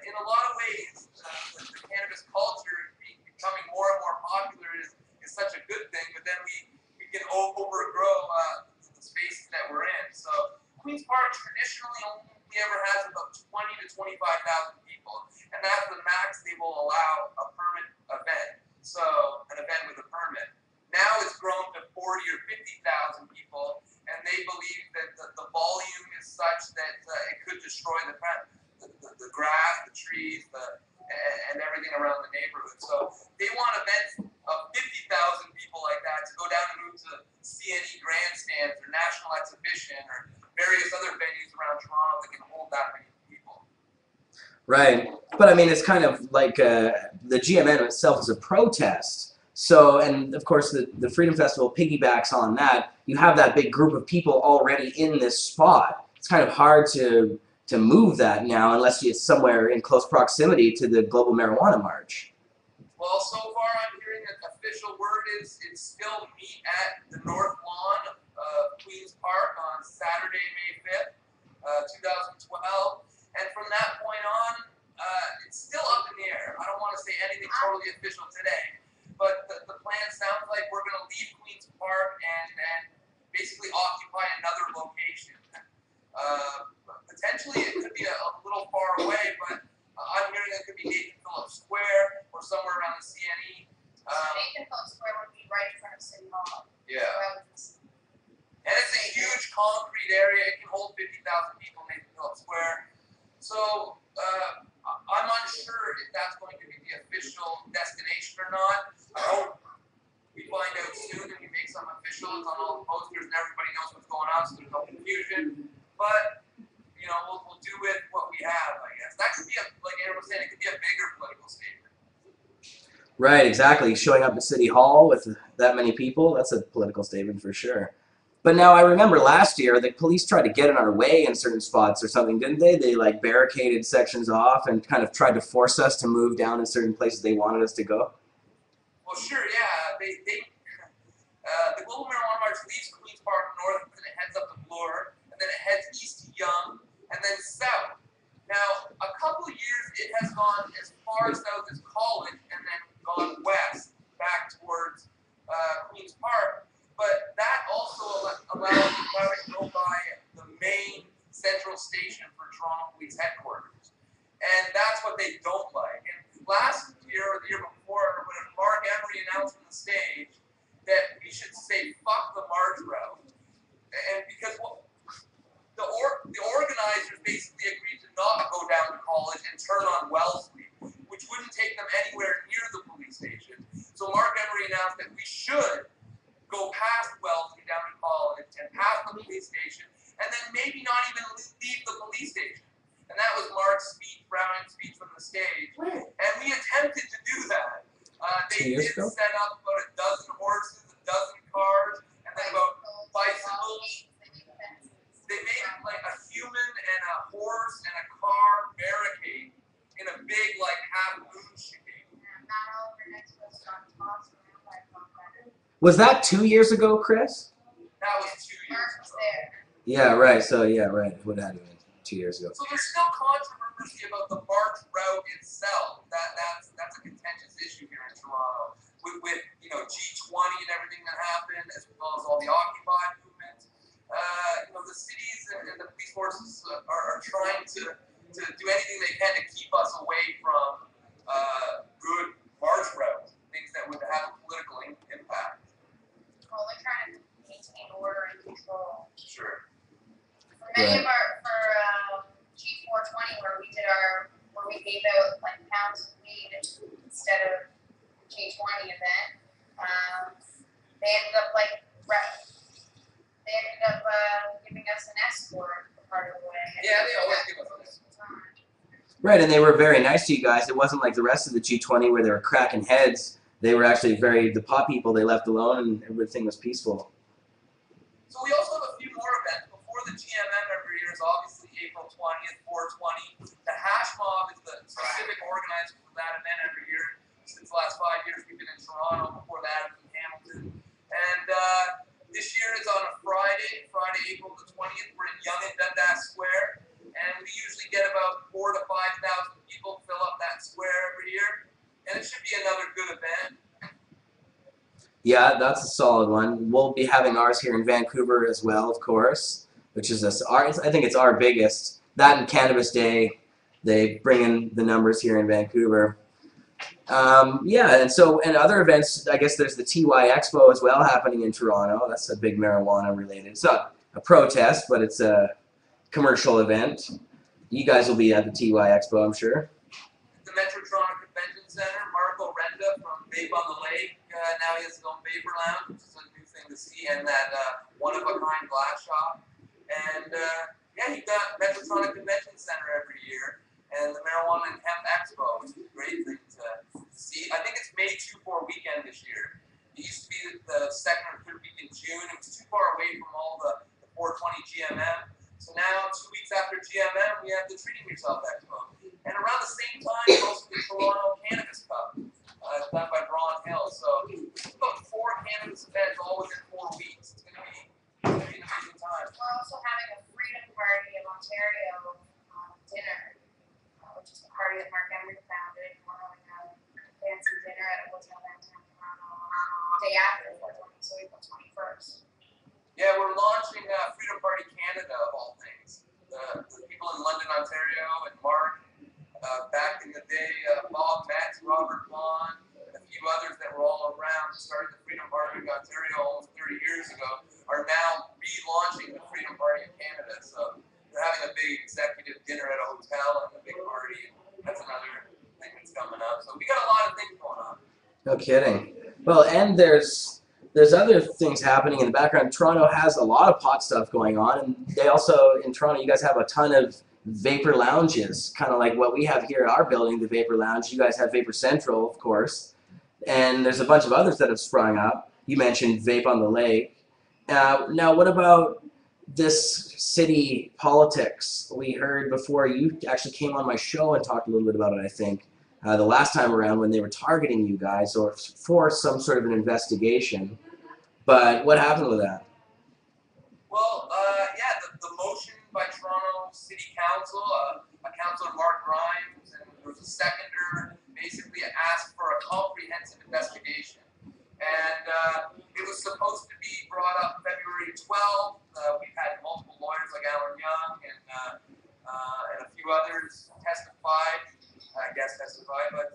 Speaker 1: in a lot of ways, the cannabis culture becoming more and more popular is such a good thing, but then we can overgrow the spaces that we're in. So Queen's Park traditionally only ever has about 20 to 25,000 people, and that's the max they will allow a permit event. So an event with a permit. Now it's grown to 40 or 50,000 people, and they believe that the volume is such that it could destroy the grass, the trees, and everything around the neighborhood. So they want events of 50,000 people like that to go down and move to CNE grandstands or National Exhibition or various other venues around Toronto that can hold that many people.
Speaker 2: Right, but I mean, it's kind of like the GMN itself is a protest. So, and of course, the Freedom Festival piggybacks on that. You have that big group of people already in this spot. It's kind of hard to move that now unless it's somewhere in close proximity to the Global Marijuana March.
Speaker 1: Well, so far I'm hearing that the official word is it's still meet at the North Lawn of Queen's Park on Saturday, May 5th, 2012. And from that point on, it's still up in the air. I don't want to say anything totally official today. But the plan sounds like we're going to leave Queen's Park and basically occupy another location. Potentially it could be a little far away, but I'm hearing it could be Nathan Phillips Square or somewhere around the CNE.
Speaker 15: Nathan Phillips Square would be right in front of City Hall.
Speaker 1: Yeah. area. It can hold 50,000 people, maybe Phillips Square. So I'm unsure if that's going to be the official destination or not. I hope we find out soon and we make some official. It's on all the posters and everybody knows what's going on, so there's no confusion. But you know, we'll do with what we have, I guess. That could be like Aaron was saying, it could be a bigger political statement.
Speaker 2: Right, exactly. Showing up at City Hall with that many people, that's a political statement for sure. But now I remember last year, the police tried to get in our way in certain spots or something, didn't they? They like barricaded sections off and kind of tried to force us to move down in certain places they wanted us to go.
Speaker 1: Well, sure, yeah. The Global Marijuana March leaves Queen's Park north and it heads up to Bloor, and then it heads east to Yonge, and then south. Now, a couple of years it has gone as far south as College and then gone west back towards Queen's Park, but that also allows the traffic to go by the main central station for Toronto Police Headquarters. And that's what they don't like. And last year or the year before, when Marc Emery announced on the stage that we should say fuck the march route, and because the organizers basically agreed to not go down to College and turn on Wellesley, which wouldn't take them anywhere near the police station. So Marc Emery announced that we should go past Wellesley down to College and past the police station, and then maybe not even leave the police station. And that was Marc's speech, Browning's speech from the stage. And we attempted to do that. They did set up about a dozen horses, a dozen cars, and then about bicycles. They made like a human and a horse and a car barricade in a big like half moon shape.
Speaker 2: Was that 2 years ago, Chris?
Speaker 1: That was 2 years ago.
Speaker 2: Yeah, right. So yeah, right. It would have been 2 years ago.
Speaker 1: So there's still controversy about the march route itself. That's a contentious issue here in Toronto. With you know G20 and everything that happened, as well as all the Occupy movements. You know, the cities and the police forces are trying to do anything they can to keep us away from good march routes, things that would have a political impact.
Speaker 14: Well, they're trying to maintain order and control.
Speaker 1: Sure.
Speaker 14: For many of our, G420, where we gave out like pounds of weed instead of G20 event, they ended up giving us an escort for part of the way.
Speaker 1: Yeah, they always give us an escort.
Speaker 2: Right, and they were very nice to you guys. It wasn't like the rest of the G20 where they were cracking heads. They were actually the pot people they left alone and everything was peaceful.
Speaker 1: So we also have a few more events. Before the GMM every year is obviously April 20th, 420. The Hash Mob is the specific organizer for that event every year. Since the last 5 years we've been in Toronto, before that it was in Hamilton. And this year it's on a Friday, April the 20th. We're in Yonge and Dundas Square. And we usually get about 4,000 to 5,000 people fill up that square every year. And it should be another good event.
Speaker 2: Yeah, that's a solid one. We'll be having ours here in Vancouver as well, of course, which is I think it's our biggest. That and Cannabis Day, they bring in the numbers here in Vancouver. Yeah, and other events, I guess there's the TY Expo as well happening in Toronto. That's a big marijuana related. It's not a protest, but it's a commercial event. You guys will be at the TY Expo, I'm sure.
Speaker 1: The Metro Toronto Convention Center, Marco Renda from Vape on the Lake. Now he has his own vapor lounge, which is a new thing to see, and that one-of-a-kind glass shop. And yeah, you've got Metro Toronto Convention Center every year, and the Marijuana and Hemp Expo, which is a great thing to see. I think it's May 2-4 weekend this year. It used to be the second or third week in June. It was too far away from all the 420 GMM. So now, 2 weeks after GMM, we have the Treating Yourself Expo. And around the same time, also the Toronto Cannabis Cup, done by Braun Hill. So about 4 cannabis events all within 4 weeks. It's going to be an amazing time.
Speaker 14: We're also having a Freedom Party in Ontario dinner, which is a party that Marc Emery founded. We're having a fancy dinner at a hotel downtown Toronto day after 420, so April 21st.
Speaker 1: Yeah, we're launching Freedom Party Canada, of all things. The people in London, Ontario, and Mark, back in the day, Bob Metz, Robert Vaughn, and a few others that were all around, started the Freedom Party of Ontario almost 30 years ago, are now relaunching the Freedom Party of Canada. So they're having a big executive dinner at a hotel and a big party. That's another thing that's coming up. So we got a lot of things going on.
Speaker 2: No kidding. Well, and there's other things happening in the background. Toronto has a lot of pot stuff going on, and they also, in Toronto, you guys have a ton of vapor lounges, kind of like what we have here at our building, the Vapor Lounge. You guys have Vapor Central, of course, and there's a bunch of others that have sprung up. You mentioned Vape on the Lake. Now, what about this city politics? We heard before, you actually came on my show and talked a little bit about it, I think, the last time around when they were targeting you guys or for some sort of an investigation. But what happened with that?
Speaker 1: Well, yeah, the motion by Toronto City Council, Councillor Marc Emery, and there was a seconder, basically asked for a comprehensive investigation. And it was supposed to be brought up February 12th. We've had multiple lawyers like Alan Young and a few others testified, but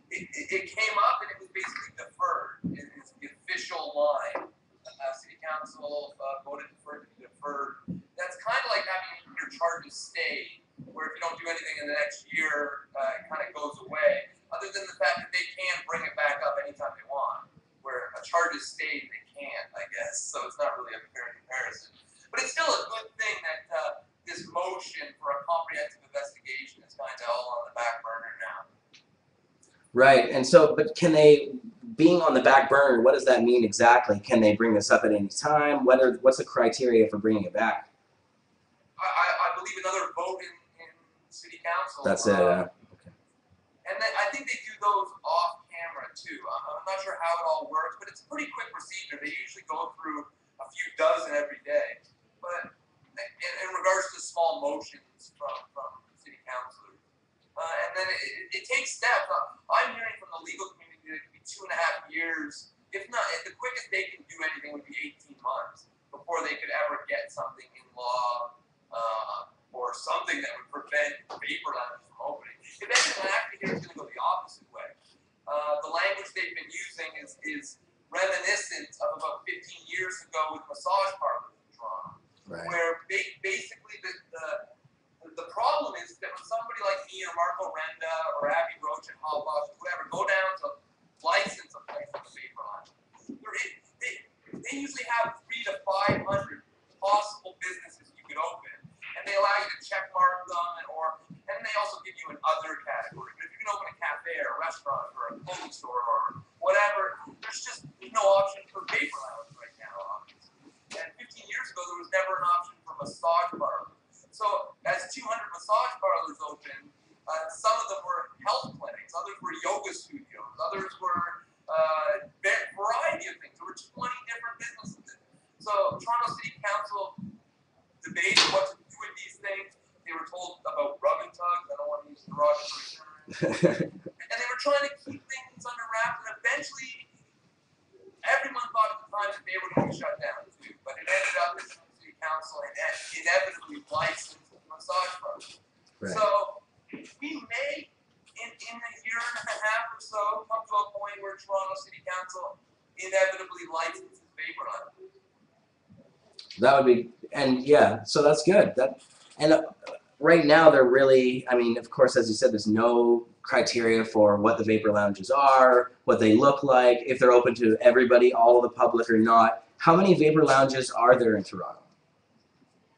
Speaker 1: it came up and it was basically deferred. It is the official line. City Council voted for it to be deferred. That's kind of like having your charges stay, where if you don't do anything in the next year, it kind of goes away, other than the fact that they can bring it back up anytime they want. Where a charge is stayed, they can't, I guess. So it's not really a fair comparison. But it's still a good thing that this motion for a comprehensive investigation is kind of all on the back burner now.
Speaker 2: Right, and so, but can they, being on the back burner, what does that mean exactly? Can they bring this up at any time? What's the criteria for bringing it back?
Speaker 1: I believe another vote in City Council.
Speaker 2: That's it, okay.
Speaker 1: And then I think they do those off camera too. I'm not sure how it all works, but it's a pretty quick procedure. They usually go through a few dozen every day. But in regards to small motions from city councilors, and then it takes steps. I'm hearing from the legal community that it could be 2.5 years. If not, the quickest they can do anything would be 18 months before they could ever get something in law or something that would prevent vapor lounges from opening. If anything, actually here it's going to go the opposite way. The language they've been using is reminiscent of about 15 years ago with massage parlors in Toronto, right, where basically the problem is that when somebody like me or Marco Renda or Abby Roach and Hallbox or whoever go down to license a place in the vapor lounge, they usually have 300 to 500 possible businesses you could open, and they allow you to check mark them, and they also give you an other category. But if you can open a cafe or a restaurant or a clothing store or whatever, there's no option for vapor lounge right now, obviously. And 15 years ago, there was never an option for massage parlors. So as 200 massage parlors opened, some of them were health clinics, others were yoga studios, others were a variety of things. There were 20 different businesses. So Toronto City Council debated what to do with these things. They were told about rub and tugs. I don't want to use derogatory terms. And they were trying to keep things under wraps, and eventually everyone thought at the time that they were going to be shut down too. But it ended up that City Council inevitably licensed massage parlors. Right. So we may, in a year and a half or so, come to a point where Toronto City Council inevitably licenses vapor lounges.
Speaker 2: That would be, and yeah, so that's good. Right now they're really, I mean, of course, as you said, there's no criteria for what the vapor lounges are, what they look like, if they're open to everybody, all of the public or not. How many vapor lounges are there in Toronto?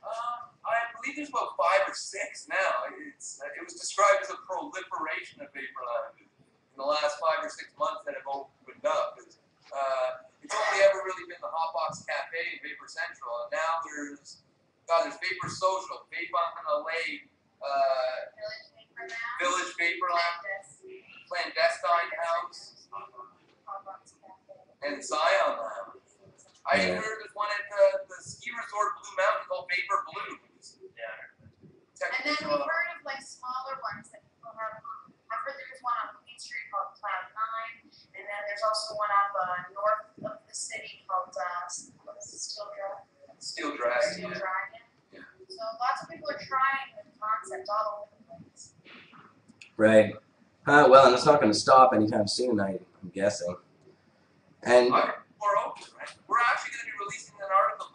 Speaker 1: I believe there's about 5 or 6 now. It was described as a proliferation of vapor lounges in the last 5 or 6 months that have opened up. It's only ever really been the Hotbox Cafe and Vapor Central, and now there's Vapor Social, Vape on the Lake, Village Vapor Lounge, Clandestine House, and Zion Lounge. I heard there's one at the ski resort Blue Mountain called Vapor Blue.
Speaker 14: And then we've heard of like smaller ones that people have. I've heard there's one on Queen Street called Cloud 9, and then there's also one up north of the city called Steel Dragon.
Speaker 1: Steel Dragon.
Speaker 14: Yeah. So lots of people are trying the concept all over the place.
Speaker 2: Right. Well, and it's not going to stop anytime soon, I'm guessing. And
Speaker 1: we're open, right? We're actually going to be releasing an article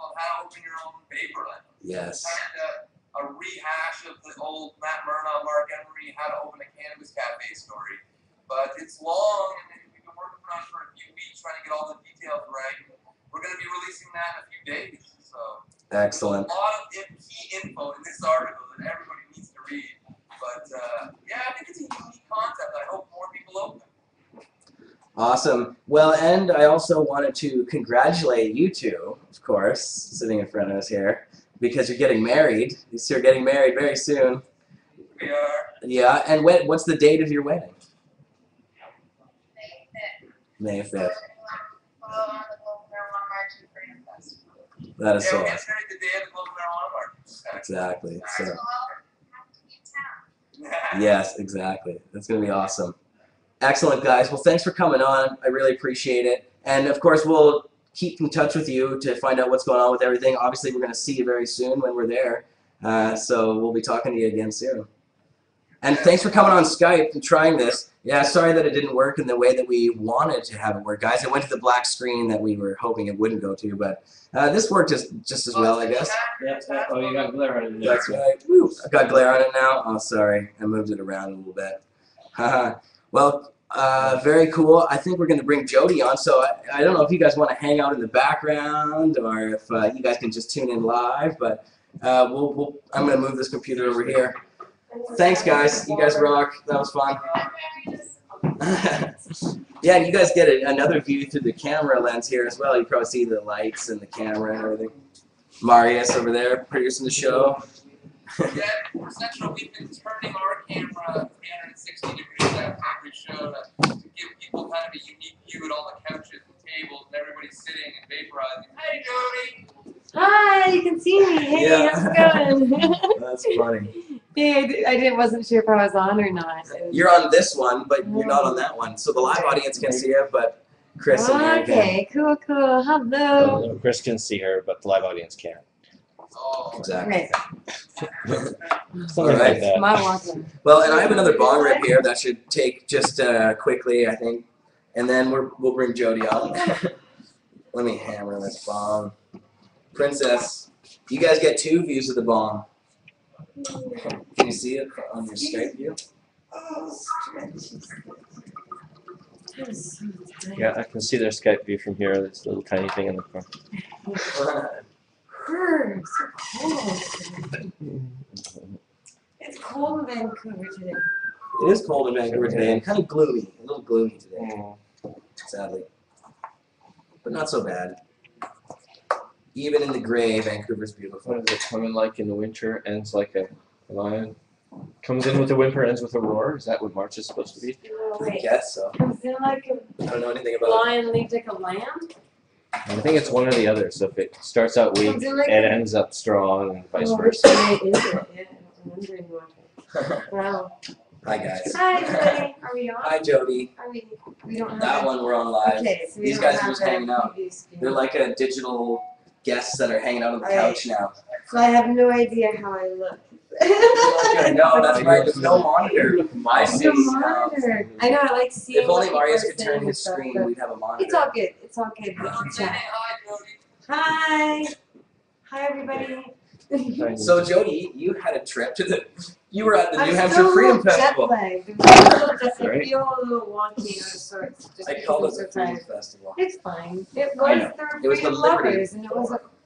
Speaker 2: Yes.
Speaker 1: Kind of a rehash of the old Matt Murdoch, Marc Emery, how to open a cannabis cafe story. But it's long, and we've been working on it for a few weeks, trying to get all the details right. We're going to be releasing that in a few days. So
Speaker 2: Excellent.
Speaker 1: there's a lot of key info in this article that everybody needs to read. But yeah, I think it's a unique concept. I hope more people open.
Speaker 2: Awesome. Well, and I also wanted to congratulate you two, of course, sitting in front of us here, because you're getting married. You're getting married very soon.
Speaker 1: We are.
Speaker 2: Yeah, and what's the date of your wedding?
Speaker 14: May 5th.
Speaker 2: May 5th.
Speaker 14: So, follow on the Global Marijuana March and Freedom Festival.
Speaker 2: That is
Speaker 1: Yeah,
Speaker 2: so
Speaker 1: we'll get
Speaker 2: awesome.
Speaker 1: married the day of the Global Marijuana March.
Speaker 2: Exactly. So,
Speaker 14: So, I'll have to be in town.
Speaker 2: yes, exactly. That's going to be awesome. Excellent, guys. Well, thanks for coming on. I really appreciate it. And, of course, we'll keep in touch with you to find out what's going on with everything. Obviously, we're going to see you very soon when we're there. So we'll be talking to you again soon. And thanks for coming on Skype and trying this. Yeah, sorry that it didn't work in the way that we wanted to have it work, guys. It went to the black screen that we were hoping it wouldn't go to, but this worked just as well, I guess.
Speaker 15: Yeah. Oh, you got glare on it.
Speaker 2: That's right. Woo. I got glare on it now. Oh, sorry. I moved it around a little bit. Well, very cool. I think we're going to bring Jodie on, so I don't know if you guys want to hang out in the background or if you guys can just tune in live, but I'm going to move this computer over here. Thanks, guys. You guys rock. That was fun. Yeah, and you guys get another view through the camera lens here as well. You probably see the lights and the camera and everything. Marius over there producing the show.
Speaker 1: Yeah, for Central, we've been turning our camera 360 degrees after every show to give people kind of a unique view at all the couches and tables and everybody sitting and vaporizing. Hey, Jodie!
Speaker 16: Hi, you can see me. Hey,
Speaker 2: Yeah.
Speaker 16: how's it going?
Speaker 2: That's funny.
Speaker 16: Hey, I wasn't sure if I was on or not.
Speaker 2: You're on this one, but you're not on that one. So the live audience can see you, but Chris and Aaron can.
Speaker 16: Okay, cool. Hello.
Speaker 15: Chris can see her, but the live audience can't.
Speaker 1: Oh,
Speaker 2: exactly.
Speaker 16: Right.
Speaker 15: Something like that.
Speaker 16: My walking.
Speaker 2: Well, and I have another bong rip here that should take just quickly, I think, and then we'll bring Jodie on. Let me hammer this bong. Princess, you guys get 2 views of the bong. Can you see it on your Skype view?
Speaker 15: Yeah, I can see their Skype view from here. This little tiny thing in the front.
Speaker 16: So cold. It's cold in Vancouver today.
Speaker 2: It is cold in Vancouver today and kind of gloomy, a little gloomy today, sadly. But not so bad. Even in the gray, Vancouver's beautiful.
Speaker 15: What does it come in like in the winter? Ends like a lion. Comes in with a whimper, ends with a roar. Is that what March is supposed to be?
Speaker 2: I guess so.
Speaker 16: Comes in like
Speaker 2: I don't know anything
Speaker 16: a
Speaker 2: about it.
Speaker 16: lion, leaves like a lamb.
Speaker 15: I think it's one or the other. So if it starts out weak,
Speaker 16: Comes in like
Speaker 15: it
Speaker 16: a-
Speaker 15: ends up strong, and vice
Speaker 16: Which
Speaker 15: versa.
Speaker 16: way is it? Yeah, I don't remember anymore. Wow.
Speaker 2: Hi, guys.
Speaker 16: Hi, everybody. Are we on?
Speaker 2: Hi, Jodie.
Speaker 16: We don't have
Speaker 2: That
Speaker 16: a-
Speaker 2: one we're on live.
Speaker 16: Okay, so we
Speaker 2: These
Speaker 16: don't
Speaker 2: guys are
Speaker 16: have
Speaker 2: just
Speaker 16: a
Speaker 2: hanging out.
Speaker 16: preview screen.
Speaker 2: They're like a digital guests that are hanging out on the
Speaker 16: Alright.
Speaker 2: couch now.
Speaker 16: So I have no idea how I look.
Speaker 2: No, that's right. There's no monitor. I see.
Speaker 16: No monitor. I know. I like seeing.
Speaker 2: If only
Speaker 16: what
Speaker 2: Marius
Speaker 16: people
Speaker 2: could
Speaker 16: are
Speaker 2: turn
Speaker 16: saying
Speaker 2: his
Speaker 16: and stuff,
Speaker 2: screen,
Speaker 16: but
Speaker 2: we'd have a monitor.
Speaker 16: It's all good. It's all good. We can chat. Hi. Hi, everybody.
Speaker 2: So Jodie, you had a trip to the. You were at the
Speaker 16: I'm
Speaker 2: New
Speaker 16: still
Speaker 2: Hampshire
Speaker 16: a
Speaker 2: Freedom
Speaker 16: little
Speaker 2: Festival.
Speaker 16: jet-lagged. I
Speaker 2: Right.
Speaker 16: feel a little wonky out of sorts. Just
Speaker 2: I
Speaker 16: because
Speaker 2: called
Speaker 16: I'm
Speaker 2: it
Speaker 16: so
Speaker 2: the Freedom
Speaker 16: tired.
Speaker 2: Festival.
Speaker 16: It's fine. It
Speaker 2: I
Speaker 16: was
Speaker 2: know.
Speaker 16: the
Speaker 2: It was the
Speaker 16: Freedom
Speaker 2: Liberty
Speaker 16: Lovers, and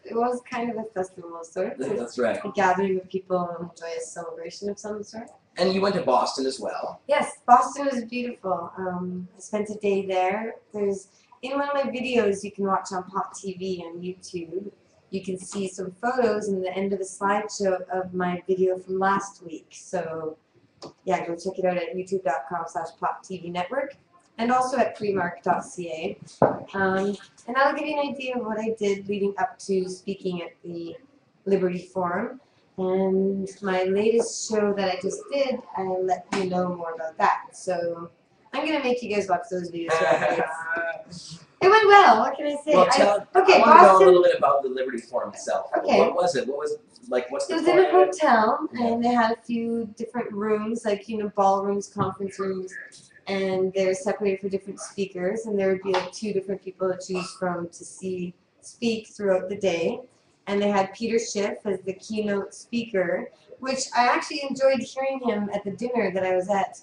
Speaker 16: it was kind of a festival of sorts.
Speaker 2: That's right.
Speaker 16: A gathering of people and joyous celebration of some sort.
Speaker 2: And you went to Boston as well.
Speaker 16: Yes, Boston was beautiful. I spent a day there. There's in one of my videos you can watch on Pot TV on YouTube. You can see some photos in the end of the slideshow of my video from last week. So yeah, go check it out at youtube.com/poptvnetwork and also at freemark.ca. And that'll give you an idea of what I did leading up to speaking at the Liberty Forum. And my latest show that I just did, I'll let you know more about that. So I'm going to make you guys watch those videos. It went well. What can I say?
Speaker 2: Well,
Speaker 16: Okay,
Speaker 2: I want to know a
Speaker 16: Boston.
Speaker 2: little bit about the Liberty Forum itself.
Speaker 16: Okay.
Speaker 2: What was it? What was like? What's the
Speaker 16: It was in a
Speaker 2: format?
Speaker 16: hotel, and they had a few different rooms, like ballrooms, conference rooms, and they were separated for different speakers, and there would be like 2 different people to choose from to speak throughout the day. and they had Peter Schiff as the keynote speaker, which I actually enjoyed hearing him at the dinner that I was at.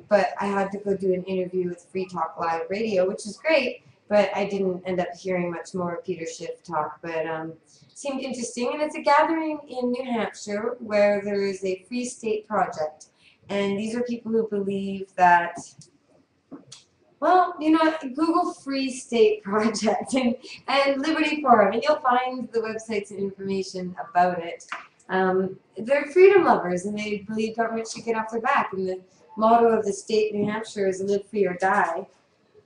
Speaker 16: But I had to go do an interview with Free Talk Live Radio, which is great, but I didn't end up hearing much more of Peter Schiff talk. But it seemed interesting, and it's a gathering in New Hampshire where there is a Free State Project. And these are people who believe that, well, you know, Google Free State Project and Liberty Forum, and you'll find the websites and information about it. They're freedom lovers, and they believe government should get off their back. And the motto of the state, New Hampshire, is live free or die.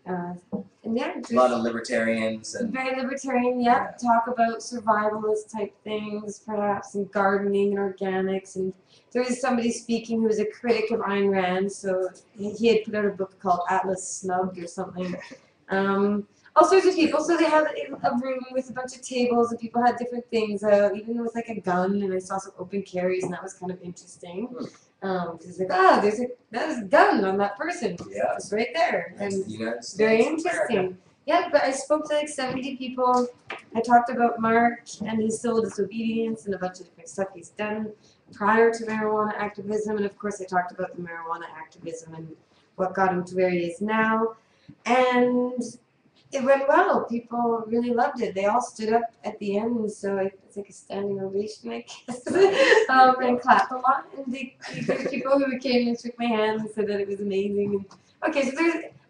Speaker 16: And yeah,
Speaker 2: A lot of libertarians. And
Speaker 16: very libertarian, yeah. Talk about survivalist type things, perhaps, and gardening and organics. And there was somebody speaking who was a critic of Ayn Rand, so he had put out a book called Atlas Snubbed or something. All sorts of people. So they had a room with a bunch of tables, and people had different things, even with like a gun, and I saw some open carries, and that was kind of interesting. Because like, there's a gun on that person.
Speaker 2: Yeah.
Speaker 16: It's right there. And
Speaker 2: States
Speaker 16: very
Speaker 2: of
Speaker 16: interesting.
Speaker 2: America.
Speaker 16: Yeah, but I spoke to like 70 people. I talked about Marc and his civil disobedience and a bunch of different stuff he's done prior to marijuana activism. And of course I talked about the marijuana activism and what got him to where he is now. And it went well. People really loved it. They all stood up at the end, so it's like a standing ovation, I guess, and clapped a lot. And there's people who came and shook my hand and said that it was amazing. And, okay, so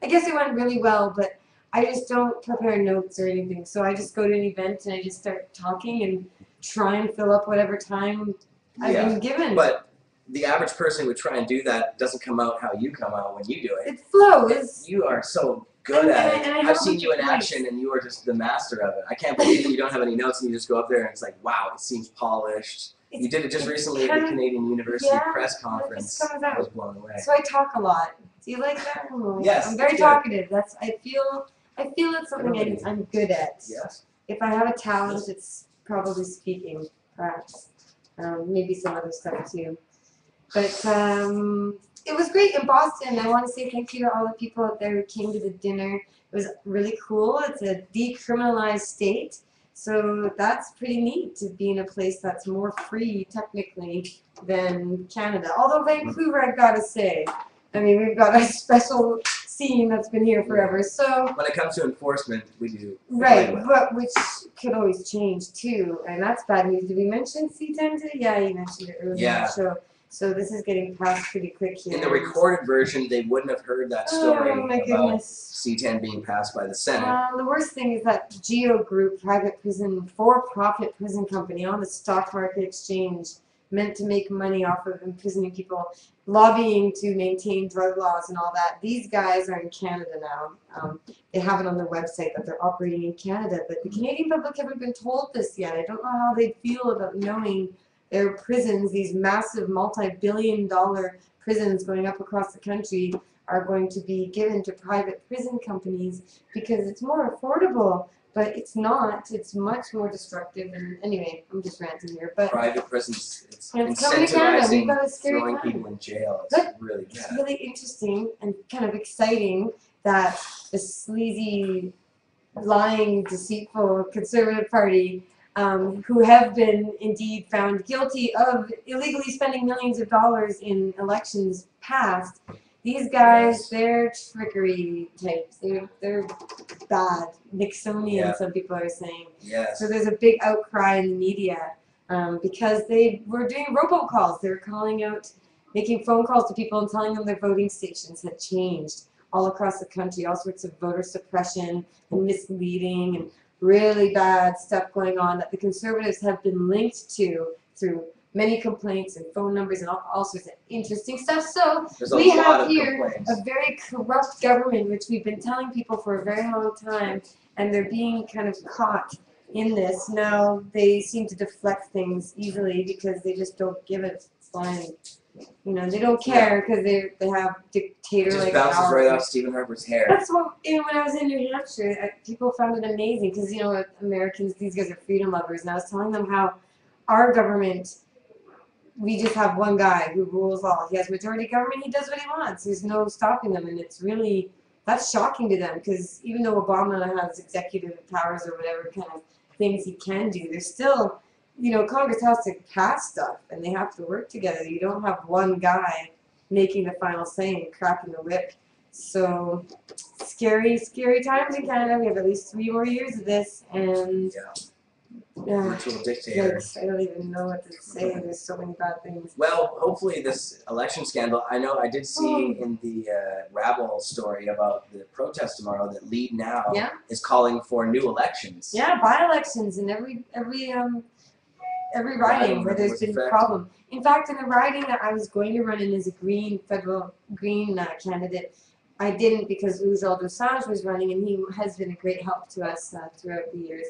Speaker 16: I guess it went really well, but I just don't prepare notes or anything. So I just go to an event and I just start talking and try and fill up whatever time I've been given.
Speaker 2: But the average person would try and do that. Doesn't come out how you come out when you do it.
Speaker 16: It flows.
Speaker 2: You are so good at it. I've seen you in action, and you are just the master of it. I can't believe that you don't have any notes, and you just go up there, and it's like, wow, it seems polished. You did it just recently at the Canadian University press conference. I was blown away.
Speaker 16: So I talk a lot. Do you like that?
Speaker 2: Yes,
Speaker 16: I'm very
Speaker 2: good.
Speaker 16: talkative. I feel it's something I'm good at.
Speaker 2: Yes.
Speaker 16: If I have a talent, it's probably speaking, perhaps. Maybe some other stuff too. But it was great in Boston. I want to say thank you to all the people out there who came to the dinner. It was really cool. It's a decriminalized state, so that's pretty neat to be in a place that's more free technically than Canada. Although Vancouver, I've got to say, I mean, we've got a special scene that's been here forever. So
Speaker 2: when it comes to enforcement, we do
Speaker 16: right,
Speaker 2: well.
Speaker 16: but which could always change too, and that's bad news. Did we mention C10 today? Yeah, you mentioned it earlier in the show. So this is getting passed pretty quick here.
Speaker 2: In the recorded version, they wouldn't have heard that story
Speaker 16: my
Speaker 2: about
Speaker 16: goodness.
Speaker 2: C10 being passed by the Senate.
Speaker 16: The worst thing is that Geo Group, private prison, for-profit prison company on the stock market exchange, meant to make money off of imprisoning people, lobbying to maintain drug laws and all that. These guys are in Canada now. They have it on their website that they're operating in Canada, but the Canadian public haven't been told this yet. I don't know how they feel about knowing their prisons, these massive multi-billion-dollar prisons going up across the country, are going to be given to private prison companies because it's more affordable. But it's not. It's much more destructive. And anyway, I'm just ranting here. But
Speaker 2: private prisons, it's
Speaker 16: coming to Canada. We've got a
Speaker 2: incentivizing
Speaker 16: scary
Speaker 2: throwing
Speaker 16: time.
Speaker 2: people in jail. It's
Speaker 16: But
Speaker 2: really bad.
Speaker 16: it's really interesting and kind of exciting that the sleazy, lying, deceitful Conservative Party, who have been indeed found guilty of illegally spending millions of dollars in elections past, these guys, they're trickery types. They're bad. Nixonian, some people are saying.
Speaker 2: Yes.
Speaker 16: So there's a big outcry in the media because they were doing robocalls. They were calling out, making phone calls to people and telling them their voting stations had changed all across the country. All sorts of voter suppression and misleading and really bad stuff going on that the Conservatives have been linked to through many complaints and phone numbers and all sorts of interesting stuff. So we have here a very corrupt government, which we've been telling people for a very long time, and they're being kind of caught in this. Now they seem to deflect things easily because they just don't give a flying. You know, they don't care because they have dictator like
Speaker 2: just bounces right off Stephen Harper's hair.
Speaker 16: That's what, when I was in New Hampshire, people found it amazing because, you know, Americans, these guys are freedom lovers, and I was telling them how our government, we just have one guy who rules all. He has majority government, he does what he wants. There's no stopping them, and it's really, that's shocking to them because even though Obama has executive powers or whatever kind of things he can do. There's still, you know, Congress has to pass stuff, and they have to work together. You don't have one guy making the final say and cracking the whip. So scary, scary times in Canada. We have at least 3 more years of this, and
Speaker 2: Virtual dictator.
Speaker 16: I don't even know what to say. There's so many bad things.
Speaker 2: Well, hopefully this election scandal, I know I did see in the Rabble story about the protest tomorrow that Lead Now is calling for new elections.
Speaker 16: Yeah, by-elections in every riding where there's been a problem. In fact, in the riding that I was going to run in as a federal Green candidate, I didn't because Ujjal Dosanjh was running, and he has been a great help to us throughout the years,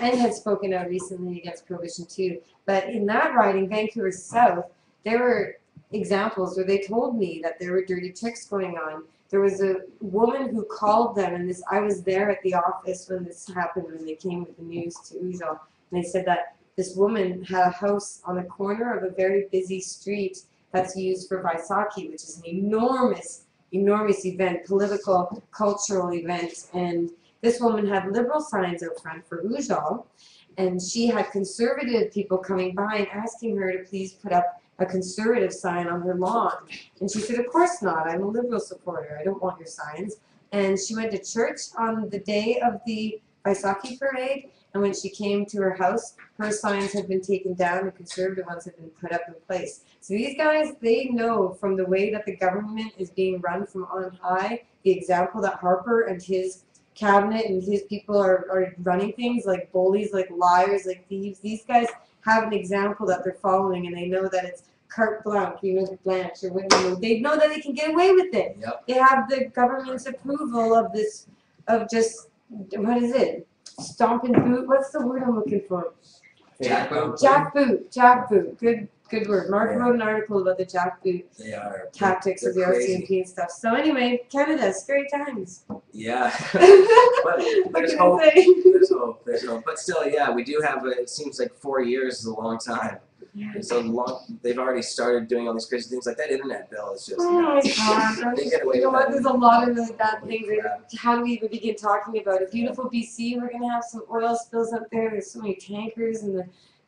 Speaker 16: and has spoken out recently against prohibition too. But in that riding, Vancouver South, there were examples where they told me that there were dirty tricks going on. There was a woman who called them, and I was there at the office when this happened, when they came with the news to Ujjal, and they said that this woman had a house on the corner of a very busy street that's used for Vaisakhi, which is an enormous event, political, cultural event. And this woman had liberal signs out front for Ujjal, and she had conservative people coming by and asking her to please put up a conservative sign on her lawn. And she said, of course not, I'm a liberal supporter, I don't want your signs. And she went to church on the day of the Vaisakhi parade, and when she came to her house, her signs had been taken down and conservative ones had been put up in place. So these guys, they know from the way that the government is being run from on high, the example that Harper and his cabinet and his people are running things like bullies, like liars, like thieves. These guys have an example that they're following, and they know that it's carte blanche, blanche, or what, they know that they can get away with it.
Speaker 2: Yep.
Speaker 16: They have the government's approval of this, of just, what is it? Stomp and boot. What's the word I'm looking for? Jackboot. Good word. Mark wrote an article about the jackboot tactics of the RCMP and stuff. So anyway, Canada, scary times.
Speaker 2: Yeah.
Speaker 16: What
Speaker 2: There's
Speaker 16: can
Speaker 2: hope.
Speaker 16: I say?
Speaker 2: There's hope. But still, yeah, we do have. It seems like 4 years is a long time.
Speaker 16: Yeah.
Speaker 2: And so long, they've already started doing all these crazy things. Like that internet bill is just.
Speaker 16: Oh my God.
Speaker 2: They get away
Speaker 16: You know
Speaker 2: with
Speaker 16: what?
Speaker 2: it.
Speaker 16: There's a lot of really bad things. How do we even begin talking about it? Beautiful BC, we're going to have some oil spills up there. There's so many tankers in the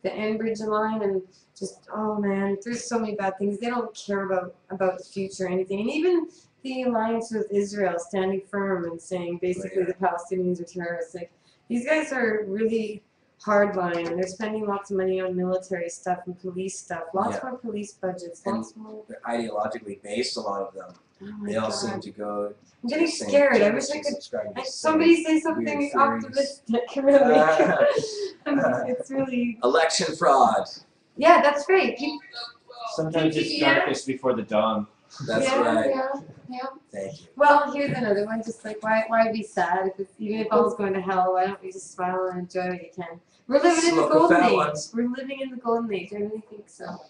Speaker 16: Enbridge line, and just, oh man, there's so many bad things. They don't care about the future or anything. And even the alliance with Israel standing firm and saying basically the Palestinians are terrorists. Like, these guys are really hardline, and they're spending lots of money on military stuff and police stuff. Lots more police budgets. Lots more.
Speaker 2: They're ideologically based, a lot of them.
Speaker 16: Oh
Speaker 2: They all seem to go.
Speaker 16: I'm getting scared. I wish I could. Somebody say something optimistic. Really, it's really.
Speaker 2: Election fraud.
Speaker 16: Yeah, that's great.
Speaker 15: Sometimes it's darkest before the dawn.
Speaker 2: That's right.
Speaker 16: Yeah.
Speaker 2: Thank you.
Speaker 16: Well, here's another one. Just like, why be sad? Even if all's going to hell, why don't we just smile and enjoy what you can? We're living in the golden age. We're living in the golden age. I really think so.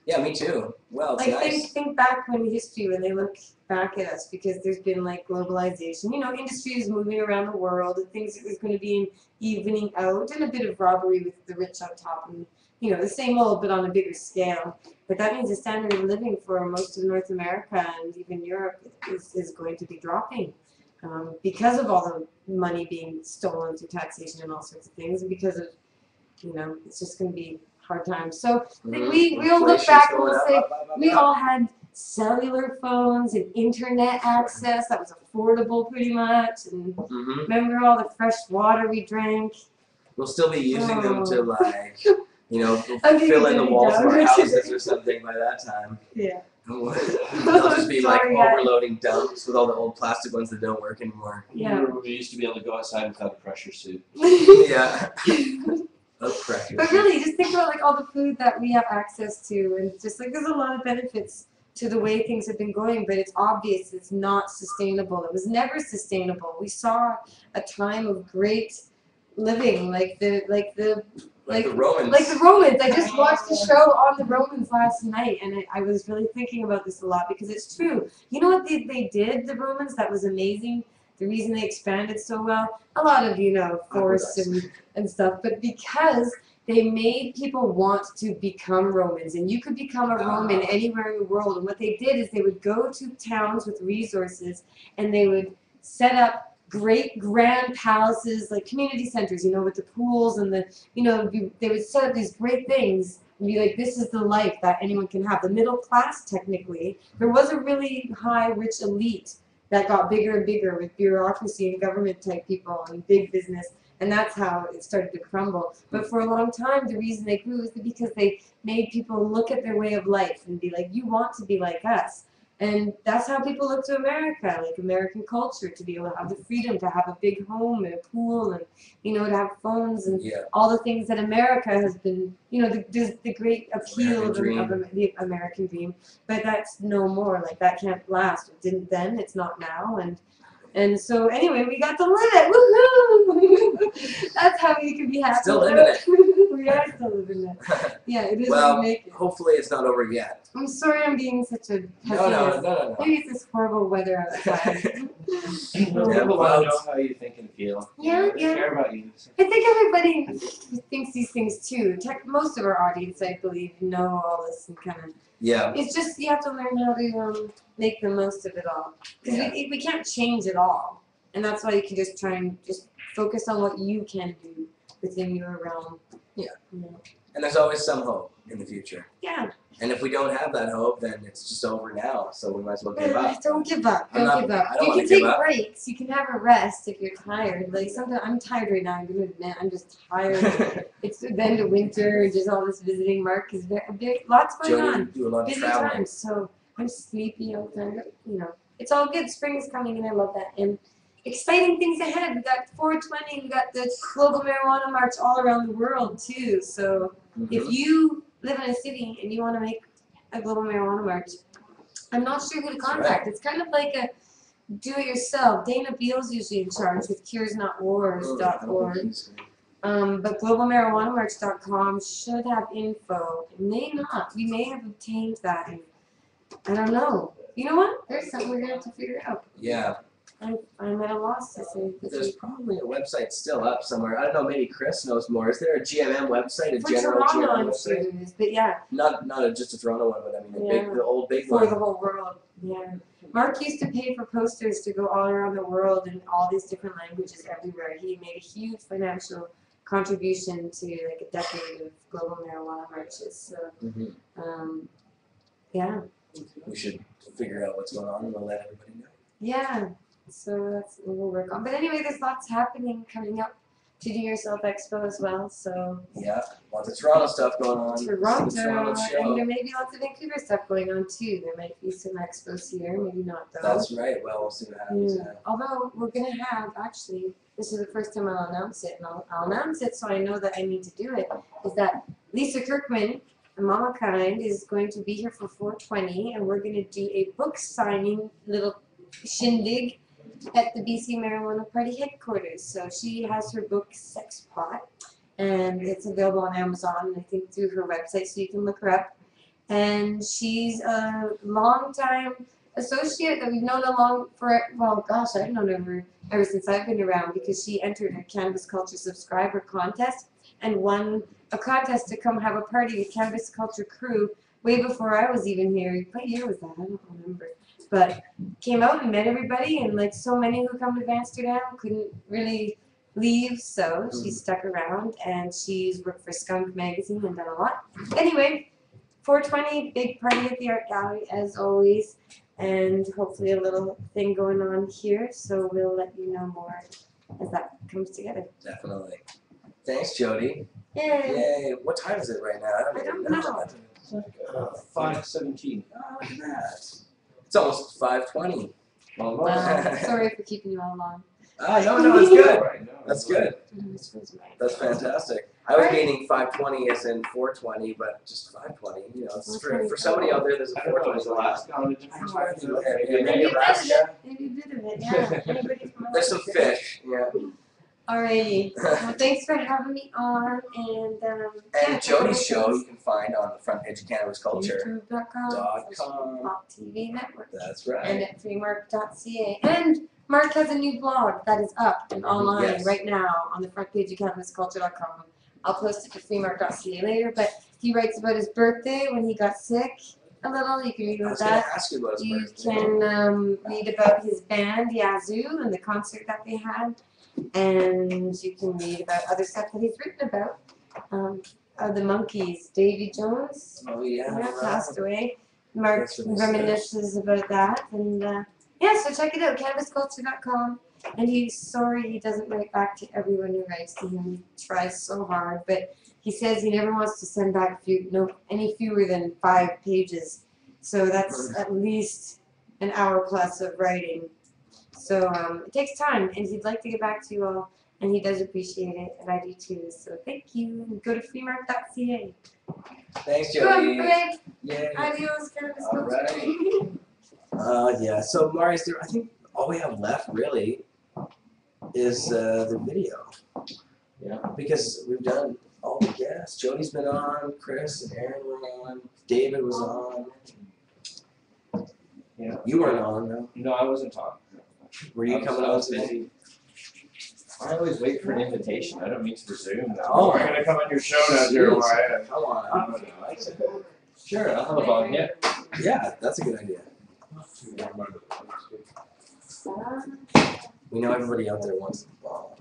Speaker 2: Yeah, me too. Well, it's
Speaker 16: like
Speaker 2: nice.
Speaker 16: think back when history, when they look back at us, because there's been like globalization. You know, industry is moving around the world, and things is going to be an evening out, and a bit of robbery with the rich on top, and the same old but on a bigger scale. But that means the standard of living for most of North America and even Europe is going to be dropping because of all the money being stolen through taxation and all sorts of things, and because of it's just going to be hard times. So we'll look back and we'll say we all had cellular phones and internet access that was affordable pretty much, and remember all the fresh water we drank.
Speaker 2: We'll still be using them to like fill in the walls of our houses or something by that time.
Speaker 16: Yeah.
Speaker 2: They'll just be like overloading dumps with all the old plastic ones that don't work anymore.
Speaker 16: Yeah.
Speaker 15: We used to be able to go outside without a pressure suit.
Speaker 2: Yeah.
Speaker 16: But really, just think about like all the food that we have access to, and just like there's a lot of benefits to the way things have been going, but it's obvious it's not sustainable. It was never sustainable. We saw a time of great living, like the Romans. Like the Romans. I just watched a show on the Romans last night, and I was really thinking about this a lot because it's true. You know what they did, the Romans, that was amazing? The reason they expanded so well, a lot of, forests and stuff, but because they made people want to become Romans, and you could become a Roman anywhere in the world. And what they did is they would go to towns with resources, and they would set up great grand palaces, like community centers, you know, with the pools and the, you know, they would set up these great things and be like, this is the life that anyone can have. The middle class, technically, there was a really high, rich elite that got bigger and bigger with bureaucracy and government type people and big business, and that's how it started to crumble. But for a long time, the reason they grew is because they made people look at their way of life and be like, you want to be like us. And that's how people look to America, like American culture, to be able to have the freedom to have a big home and a pool and, you know, to have phones and all the things that America has been, you know, the great appeal of the American dream. But that's no more. Like, that can't last. It didn't then, it's not now. And so anyway, we got to live it. Woohoo! That's how you can be happy.
Speaker 2: Still living it.
Speaker 16: We are still living it. Yeah, it is.
Speaker 2: Well,
Speaker 16: we make it.
Speaker 2: hopefully it's not over yet.
Speaker 16: I'm sorry I'm being such a
Speaker 2: No.
Speaker 16: pessimist. Maybe it's this horrible weather outside.
Speaker 15: People want to know how you think and feel.
Speaker 16: Yeah.
Speaker 15: They care about you.
Speaker 16: I think everybody thinks these things too. Most of our audience, I believe, know all this and kind of.
Speaker 2: Yeah.
Speaker 16: It's just you have to learn how to make the most of it all, because we can't change it all, and that's why you can just try and just focus on what you can do within your realm.
Speaker 2: Yeah. And there's always some hope in the future.
Speaker 16: Yeah.
Speaker 2: And if we don't have that hope, then it's just over now. So we might as well give up.
Speaker 16: Don't give up. Don't give up. You can take breaks. You can have a rest if you're tired. Like sometimes I'm tired right now. I'm gonna admit I'm just tired. It's the end of winter. Just all this visiting. Mark is lots going on.
Speaker 2: Do a lot of
Speaker 16: busy
Speaker 2: traveling.
Speaker 16: times. So I'm sleepy all the time. You know, it's all good. Spring is coming, and I love that. And exciting things ahead. We got 420. We got the Global Marijuana March all around the world too. So if you live in a city and you want to make a Global Marijuana March, I'm not sure who to contact. It's kind of like a do-it-yourself. Dana Beale's usually in charge with curesnotwars.org. But globalmarijuanamarch.com should have info. It may not. We may have obtained that. And I don't know. You know what? There's something we're going to have to figure out.
Speaker 2: Yeah.
Speaker 16: I'm at a loss to say.
Speaker 2: There's probably a website still up somewhere. I don't know, maybe Chris knows more. Is there a GMM website, a
Speaker 16: For
Speaker 2: general
Speaker 16: Toronto,
Speaker 2: GMM
Speaker 16: I'm
Speaker 2: website?
Speaker 16: sure it is, but yeah.
Speaker 2: Not just a Toronto one, but I mean the old big
Speaker 16: For
Speaker 2: one.
Speaker 16: the whole world, yeah. Mark used to pay for posters to go all around the world in all these different languages everywhere. He made a huge financial contribution to like a decade of global marijuana marches. So, yeah.
Speaker 2: We should figure out what's going on and we'll let everybody know.
Speaker 16: Yeah. So that's what we'll work on. But anyway, there's lots happening coming up to Do Yourself Expo as well. So
Speaker 2: yeah, lots of Toronto stuff going on.
Speaker 16: Toronto, and there may be lots of Vancouver stuff going on too. There might be some expos here, maybe not though.
Speaker 2: That's right. Well, we'll see what happens.
Speaker 16: Yeah. Although we're gonna have actually, this is the first time I'll announce it, and I'll announce it so I know that I need to do it. Is that Lisa Kirkman, Mama Kind, is going to be here for 420, and we're gonna do a book signing little shindig at the BC Marijuana Party headquarters. So she has her book Sex Pot, and it's available on Amazon and I think through her website, so you can look her up. And she's a long-time associate that we've known well gosh, I've known her ever since I've been around, because she entered a Cannabis Culture subscriber contest and won a contest to come have a party with Cannabis Culture crew way before I was even here. What year was that? I don't remember. But came out and met everybody, and like so many who come to Amsterdam couldn't really leave, so she stuck around, and she's worked for Skunk Magazine and done a lot. Anyway, 420, big party at the Art Gallery as always, and hopefully a little thing going on here, so we'll let you know more as that comes together.
Speaker 2: Definitely. Thanks, Jody.
Speaker 16: Yay!
Speaker 2: Yay! What time is it right now? I don't even know.
Speaker 15: 5:17.
Speaker 2: Oh, look at that. It's almost 5:20.
Speaker 16: Wow. Sorry for keeping you all long.
Speaker 2: No, it's good. That's good. That's fantastic. I was meaning 5:20 as in 4:20, but just 5:20. You know, it's for somebody out there. There's a 4:20.
Speaker 16: Maybe a bit of it. Yeah.
Speaker 2: There's some fish. Yeah.
Speaker 16: Alrighty. Well, thanks for having me on, and
Speaker 2: Jody's show you can find on the front page of Cannabis Culture.
Speaker 16: YouTube.com. Pot TV Network.
Speaker 2: That's right.
Speaker 16: And at freemark.ca. And Mark has a new blog that is up and online right now on the front page of CannabisCulture.com. I'll post it to freemark.ca later, but he writes about his birthday when he got sick. a little. You can read
Speaker 2: I
Speaker 16: about
Speaker 2: was going
Speaker 16: that.
Speaker 2: to ask you about his
Speaker 16: You
Speaker 2: birthday.
Speaker 16: can read about his band, Yazoo, and the concert that they had. And you can read about other stuff that he's written about. The Monkees, Davy Jones, passed away. Marc reminisces about that. And yeah, so check it out, cannabisculture.com. And he's sorry he doesn't write back to everyone who writes to him. He tries so hard, but he says he never wants to send back any fewer than 5 pages. So that's at least an hour plus of writing. So it takes time, and he'd like to get back to you all, and he does appreciate it, and I do too. So thank you. Go to freemark.ca.
Speaker 2: Thanks, Jody.
Speaker 16: Good.
Speaker 2: Yay.
Speaker 16: Adios, Cannabis
Speaker 2: All
Speaker 16: Culture.
Speaker 2: right. Yeah. So, Marius, I think all we have left really is the video. Yeah. Because we've done all the guests. Jody's been on, Chris and Aaron were on, David was on.
Speaker 15: Yeah.
Speaker 2: You weren't on, though.
Speaker 15: No, I wasn't talking.
Speaker 2: Were you coming on today?
Speaker 15: I always wait for an invitation. I don't mean to presume.
Speaker 2: Oh,
Speaker 15: I'm going to come on your show now, Jeremiah.
Speaker 2: Come on.
Speaker 15: Sure, I'll have a bong hit.
Speaker 2: Yeah, that's a good idea. We know everybody out there wants the ball.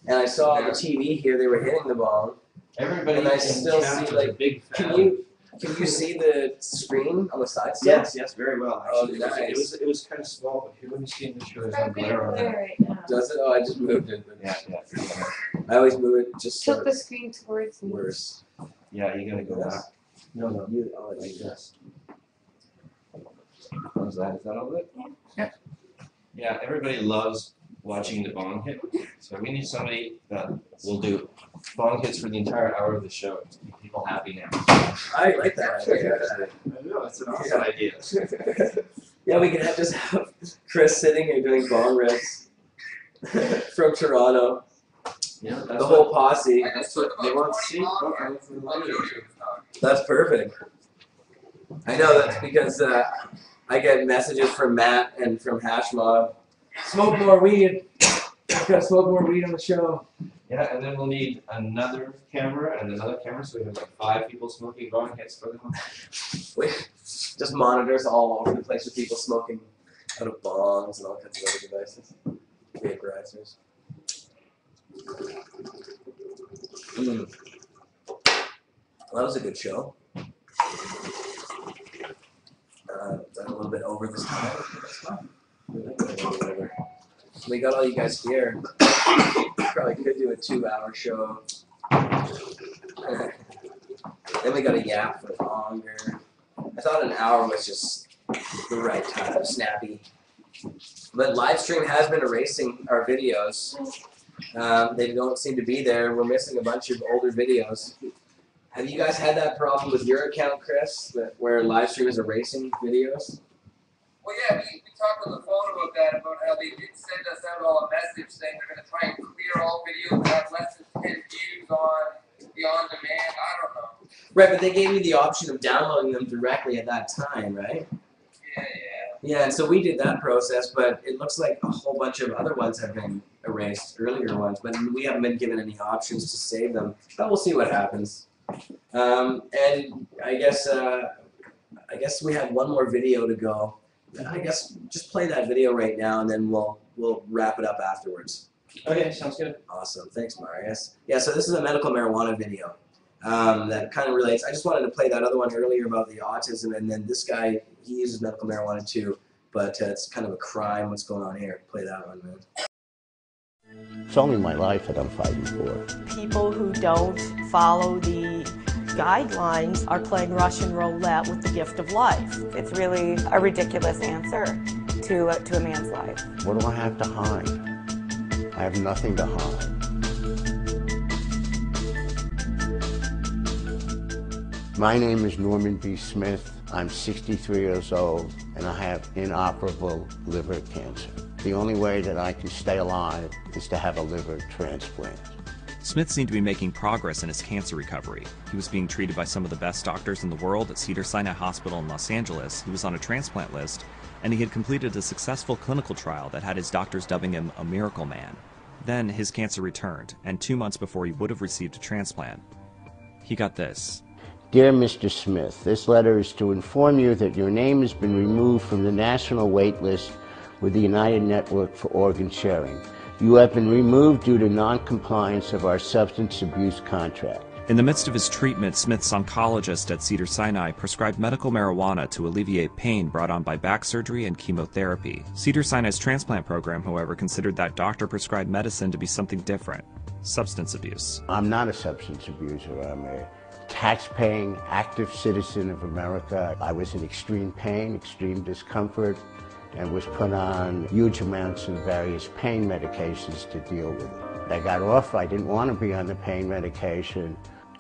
Speaker 2: And I saw on the TV here they were hitting the ball.
Speaker 15: Everybody
Speaker 2: and I still see like
Speaker 15: big
Speaker 2: fan. Can you see the screen on the side still?
Speaker 15: Yes, very well. Actually,
Speaker 2: oh, nice.
Speaker 15: It was kind of small, but here, let me see in the show. There's no glare on it.
Speaker 16: Right,
Speaker 2: does it? Oh, I just moved it.
Speaker 15: Yeah.
Speaker 2: I always move it just
Speaker 16: tilt the screen towards me.
Speaker 2: Worse.
Speaker 15: Yeah, you gotta go back. No,
Speaker 2: you. Oh, like this.
Speaker 15: How's that? Is that all good? Yeah. Yeah, everybody loves watching the bong hit, so we need somebody that will do bong hits for the entire hour of the show to keep people happy now.
Speaker 2: I like that idea.
Speaker 15: I know, it's an awesome idea.
Speaker 2: Yeah, we can just have Chris sitting here doing bong rips from Toronto.
Speaker 15: Yeah,
Speaker 2: the whole posse.
Speaker 15: That's what they want to see.
Speaker 2: That's perfect. I know that's because I get messages from Matt and from Hash Mob. Smoke more weed. Gotta smoke more weed on the show.
Speaker 15: Yeah, and then we'll need another camera and another camera, so we have like 5 people smoking bong hits for them.
Speaker 2: Just monitors all over the place with people smoking out of bongs and all kinds of other devices. Vaporizers. Well, that was a good show. Got a little bit over this time. That's fine. We got all you guys here. Probably could do a 2-hour show. Then we got a yap for longer. I thought an hour was just the right time, snappy. But Livestream has been erasing our videos. They don't seem to be there. We're missing a bunch of older videos. Have you guys had that problem with your account, Chris, where Livestream is erasing videos?
Speaker 1: Well, yeah, we talked on the phone about that, about how they did send us out all a message saying they're going to try and clear all videos that have less than 10 views on the on-demand. I don't know.
Speaker 2: Right, but they gave you the option of downloading them directly at that time, right? Yeah, and so we did that process, but it looks like a whole bunch of other ones have been erased, earlier ones, but we haven't been given any options to save them. But we'll see what happens. And I guess we have one more video to go. I guess just play that video right now, and then we'll wrap it up afterwards.
Speaker 15: Okay, sounds good.
Speaker 2: Awesome, thanks, Marius. Yeah, so this is a medical marijuana video that kind of relates. I just wanted to play that other one earlier about the autism, and then this guy, he uses medical marijuana too, but it's kind of a crime what's going on here. Play that one, man.
Speaker 17: It's only my life that I'm fighting for.
Speaker 18: People who don't follow the guidelines are playing Russian roulette with the gift of life.
Speaker 13: It's really a ridiculous answer to a man's life.
Speaker 17: What do I have to hide? I have nothing to hide. My name is Norman B. Smith. I'm 63 years old, and I have inoperable liver cancer. The only way that I can stay alive is to have a liver transplant.
Speaker 19: Smith seemed to be making progress in his cancer recovery. He was being treated by some of the best doctors in the world at Cedars-Sinai Hospital in Los Angeles. He was on a transplant list, and he had completed a successful clinical trial that had his doctors dubbing him a miracle man. Then his cancer returned, and 2 months before he would have received a transplant, he got this.
Speaker 17: Dear Mr. Smith, this letter is to inform you that your name has been removed from the national wait list with the United Network for Organ Sharing. You have been removed due to non-compliance of our substance abuse contract.
Speaker 19: In the midst of his treatment, Smith's oncologist at Cedars-Sinai prescribed medical marijuana to alleviate pain brought on by back surgery and chemotherapy. Cedars-Sinai's transplant program, however, considered that doctor-prescribed medicine to be something different: substance abuse.
Speaker 17: I'm not a substance abuser. I'm a tax-paying, active citizen of America. I was in extreme pain, extreme discomfort, and was put on huge amounts of various pain medications to deal with it. I got off. I didn't want to be on the pain medication.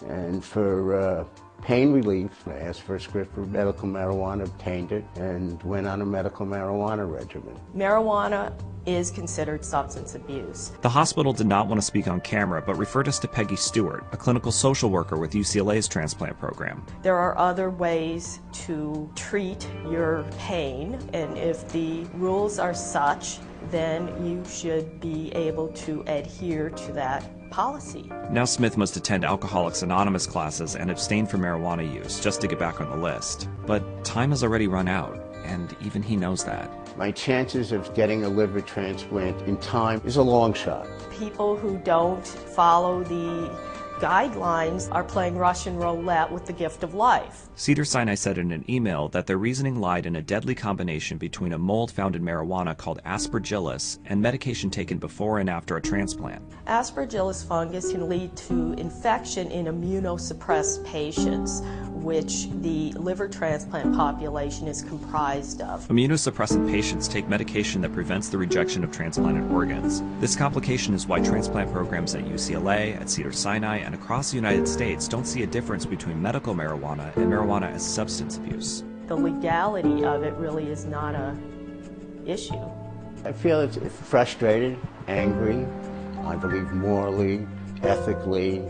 Speaker 17: And for pain relief, I asked for a script for medical marijuana, obtained it, and went on a medical marijuana regimen.
Speaker 18: Marijuana is considered substance abuse.
Speaker 19: The hospital did not want to speak on camera, but referred us to Peggy Stewart, a clinical social worker with UCLA's transplant program.
Speaker 18: There are other ways to treat your pain, and if the rules are such, then you should be able to adhere to that policy.
Speaker 19: Now Smith must attend Alcoholics Anonymous classes and abstain from marijuana use just to get back on the list. But time has already run out, and even he knows that.
Speaker 17: My chances of getting a liver transplant in time is a long shot.
Speaker 18: People who don't follow the guidelines are playing Russian roulette with the gift of life.
Speaker 19: Cedars-Sinai said in an email that their reasoning lied in a deadly combination between a mold found in marijuana called aspergillus and medication taken before and after a transplant.
Speaker 18: Aspergillus fungus can lead to infection in immunosuppressed patients, which the liver transplant population is comprised of.
Speaker 19: Immunosuppressant patients take medication that prevents the rejection of transplanted organs. This complication is why transplant programs at UCLA, at Cedars-Sinai, and across the United States don't see a difference between medical marijuana and marijuana as substance abuse.
Speaker 18: The legality of it really is not an issue.
Speaker 17: I feel it's frustrated, angry, I believe morally, ethically,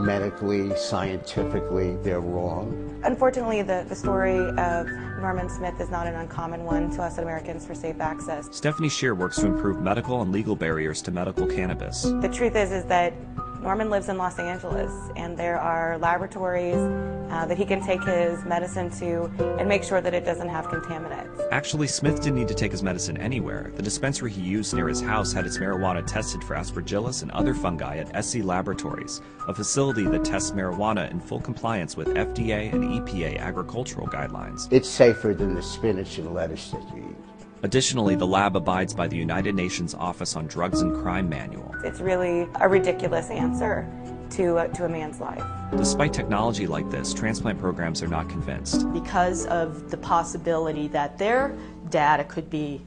Speaker 17: medically, scientifically, they're wrong.
Speaker 20: Unfortunately, the story of Norman Smith is not an uncommon one to us Americans for safe access.
Speaker 19: Stephanie Shear works to improve medical and legal barriers to medical cannabis.
Speaker 20: The truth is that Norman lives in Los Angeles, and there are laboratories that he can take his medicine to and make sure that it doesn't have contaminants.
Speaker 19: Actually, Smith didn't need to take his medicine anywhere. The dispensary he used near his house had its marijuana tested for aspergillus and other fungi at SC Laboratories, a facility that tests marijuana in full compliance with FDA and EPA agricultural guidelines.
Speaker 17: It's safer than the spinach and lettuce that you eat.
Speaker 19: Additionally, the lab abides by the United Nations Office on Drugs and Crime Manual.
Speaker 20: It's really a ridiculous answer to a man's life.
Speaker 19: Despite technology like this, transplant programs are not convinced.
Speaker 18: Because of the possibility that their data could be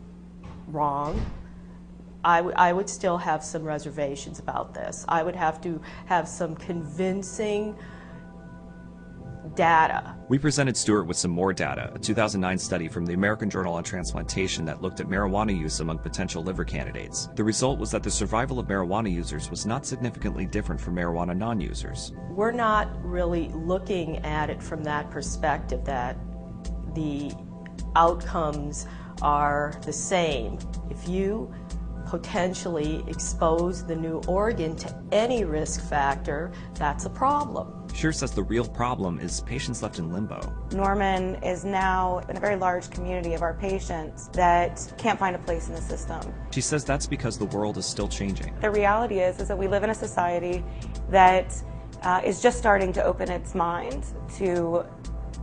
Speaker 18: wrong, I would still have some reservations about this. I would have to have some convincing data.
Speaker 19: We presented Stewart with some more data, a 2009 study from the American Journal on Transplantation that looked at marijuana use among potential liver candidates. The result was that the survival of marijuana users was not significantly different from marijuana non-users.
Speaker 18: We're not really looking at it from that perspective, that the outcomes are the same. If you potentially expose the new organ to any risk factor, that's a problem.
Speaker 19: Shear says the real problem is patients left in limbo.
Speaker 20: Norman is now in a very large community of our patients that can't find a place in the system.
Speaker 19: She says that's because the world is still changing.
Speaker 20: The reality is that we live in a society that is just starting to open its mind to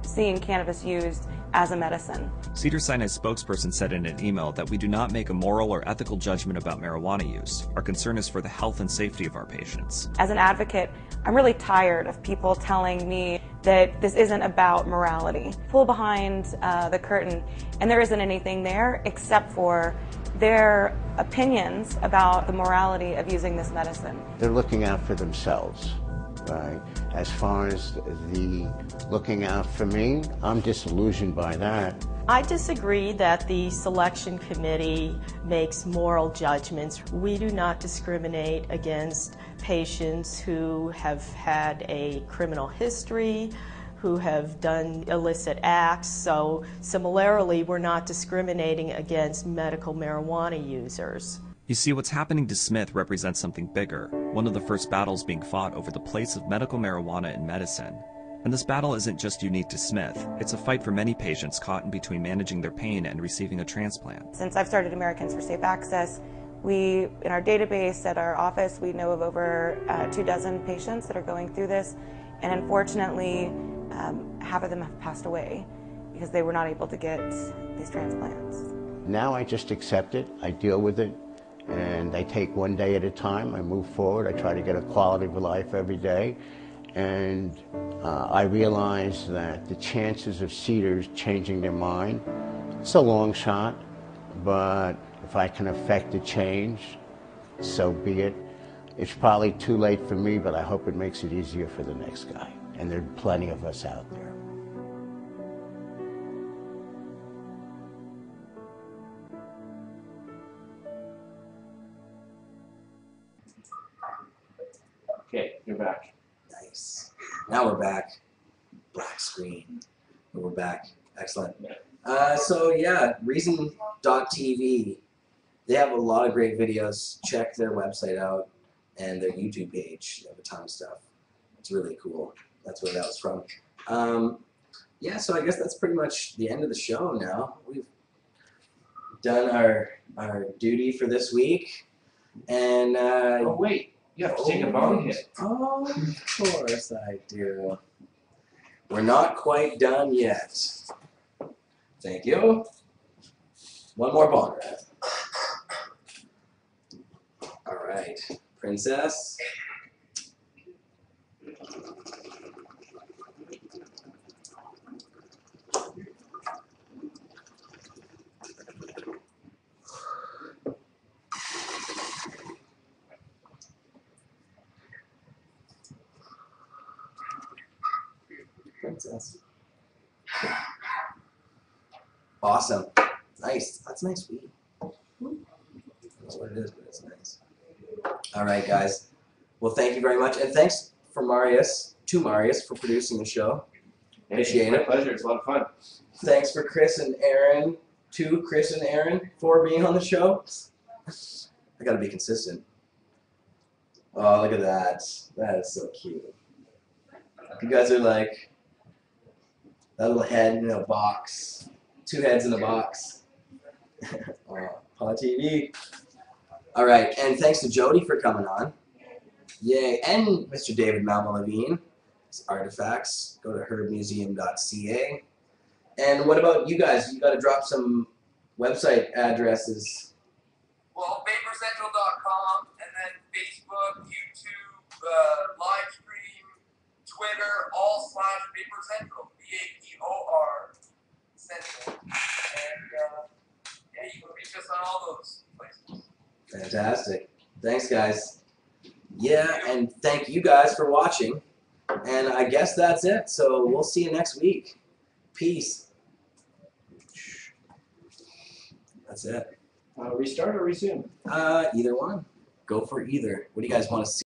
Speaker 20: seeing cannabis used as a medicine.
Speaker 19: Cedars-Sinai's spokesperson said in an email that we do not make a moral or ethical judgment about marijuana use. Our concern is for the health and safety of our patients.
Speaker 20: As an advocate, I'm really tired of people telling me that this isn't about morality. Pull behind the curtain, and there isn't anything there except for their opinions about the morality of using this medicine.
Speaker 17: They're looking out for themselves, right? As far as the looking out for me, I'm disillusioned by that.
Speaker 18: I disagree that the selection committee makes moral judgments. We do not discriminate against patients who have had a criminal history, who have done illicit acts. So similarly, we're not discriminating against medical marijuana users.
Speaker 19: You see, what's happening to Smith represents something bigger, one of the first battles being fought over the place of medical marijuana in medicine. And this battle isn't just unique to Smith. It's a fight for many patients caught in between managing their pain and receiving a transplant.
Speaker 20: Since I've started Americans for Safe Access, in our database at our office, we know of over 24 patients that are going through this, and unfortunately, half of them have passed away because they were not able to get these transplants.
Speaker 17: Now I just accept it, I deal with it, and I take one day at a time. I move forward, I try to get a quality of life every day, and I realize that the chances of Cedars changing their mind, it's a long shot, but if I can affect a change, so be it. It's probably too late for me, but I hope it makes it easier for the next guy, and there are plenty of us out there.
Speaker 15: Okay, you're back.
Speaker 2: Nice. Now we're back. Black screen. We're back. Excellent. So yeah, Reason.tv. They have a lot of great videos. Check their website out and their YouTube page. They have a ton of stuff. It's really cool. That's where that was from. Yeah, so I guess that's pretty much the end of the show now. We've done our duty for this week. And
Speaker 15: oh wait. You have to take a bong hit.
Speaker 2: Oh, of course I do. We're not quite done yet. Thank you. One more bong rip. All right, Princess. Princess. Awesome. Nice. That's nice weed. That's what it is, but it's nice. All right, guys. Well, thank you very much. And thanks for Marius, to Marius, for producing the show. Appreciate it.
Speaker 15: My pleasure. It's a lot of fun.
Speaker 2: Thanks for Chris and Aaron, to Chris and Aaron, for being on the show. I gotta be consistent. Oh, look at that. That is so cute. You guys are like that little head in a box. Two heads in a box. Oh, Pot TV. All right, and thanks to Jody for coming on. Yay, and Mr. David Malmo-Levine. His artifacts, go to herbmuseum.ca. And what about you guys? You got to drop some website addresses.
Speaker 1: Well, vaporcentral.com, and then Facebook, YouTube, live stream, Twitter, all / vaporcentral. VAPOR Central. And yeah, you can reach us on all those places.
Speaker 2: Fantastic. Thanks, guys. Yeah, and thank you guys for watching. And I guess that's it. So we'll see you next week. Peace. That's it.
Speaker 15: Restart or resume?
Speaker 2: Either one. Go for either. What do you guys want to see?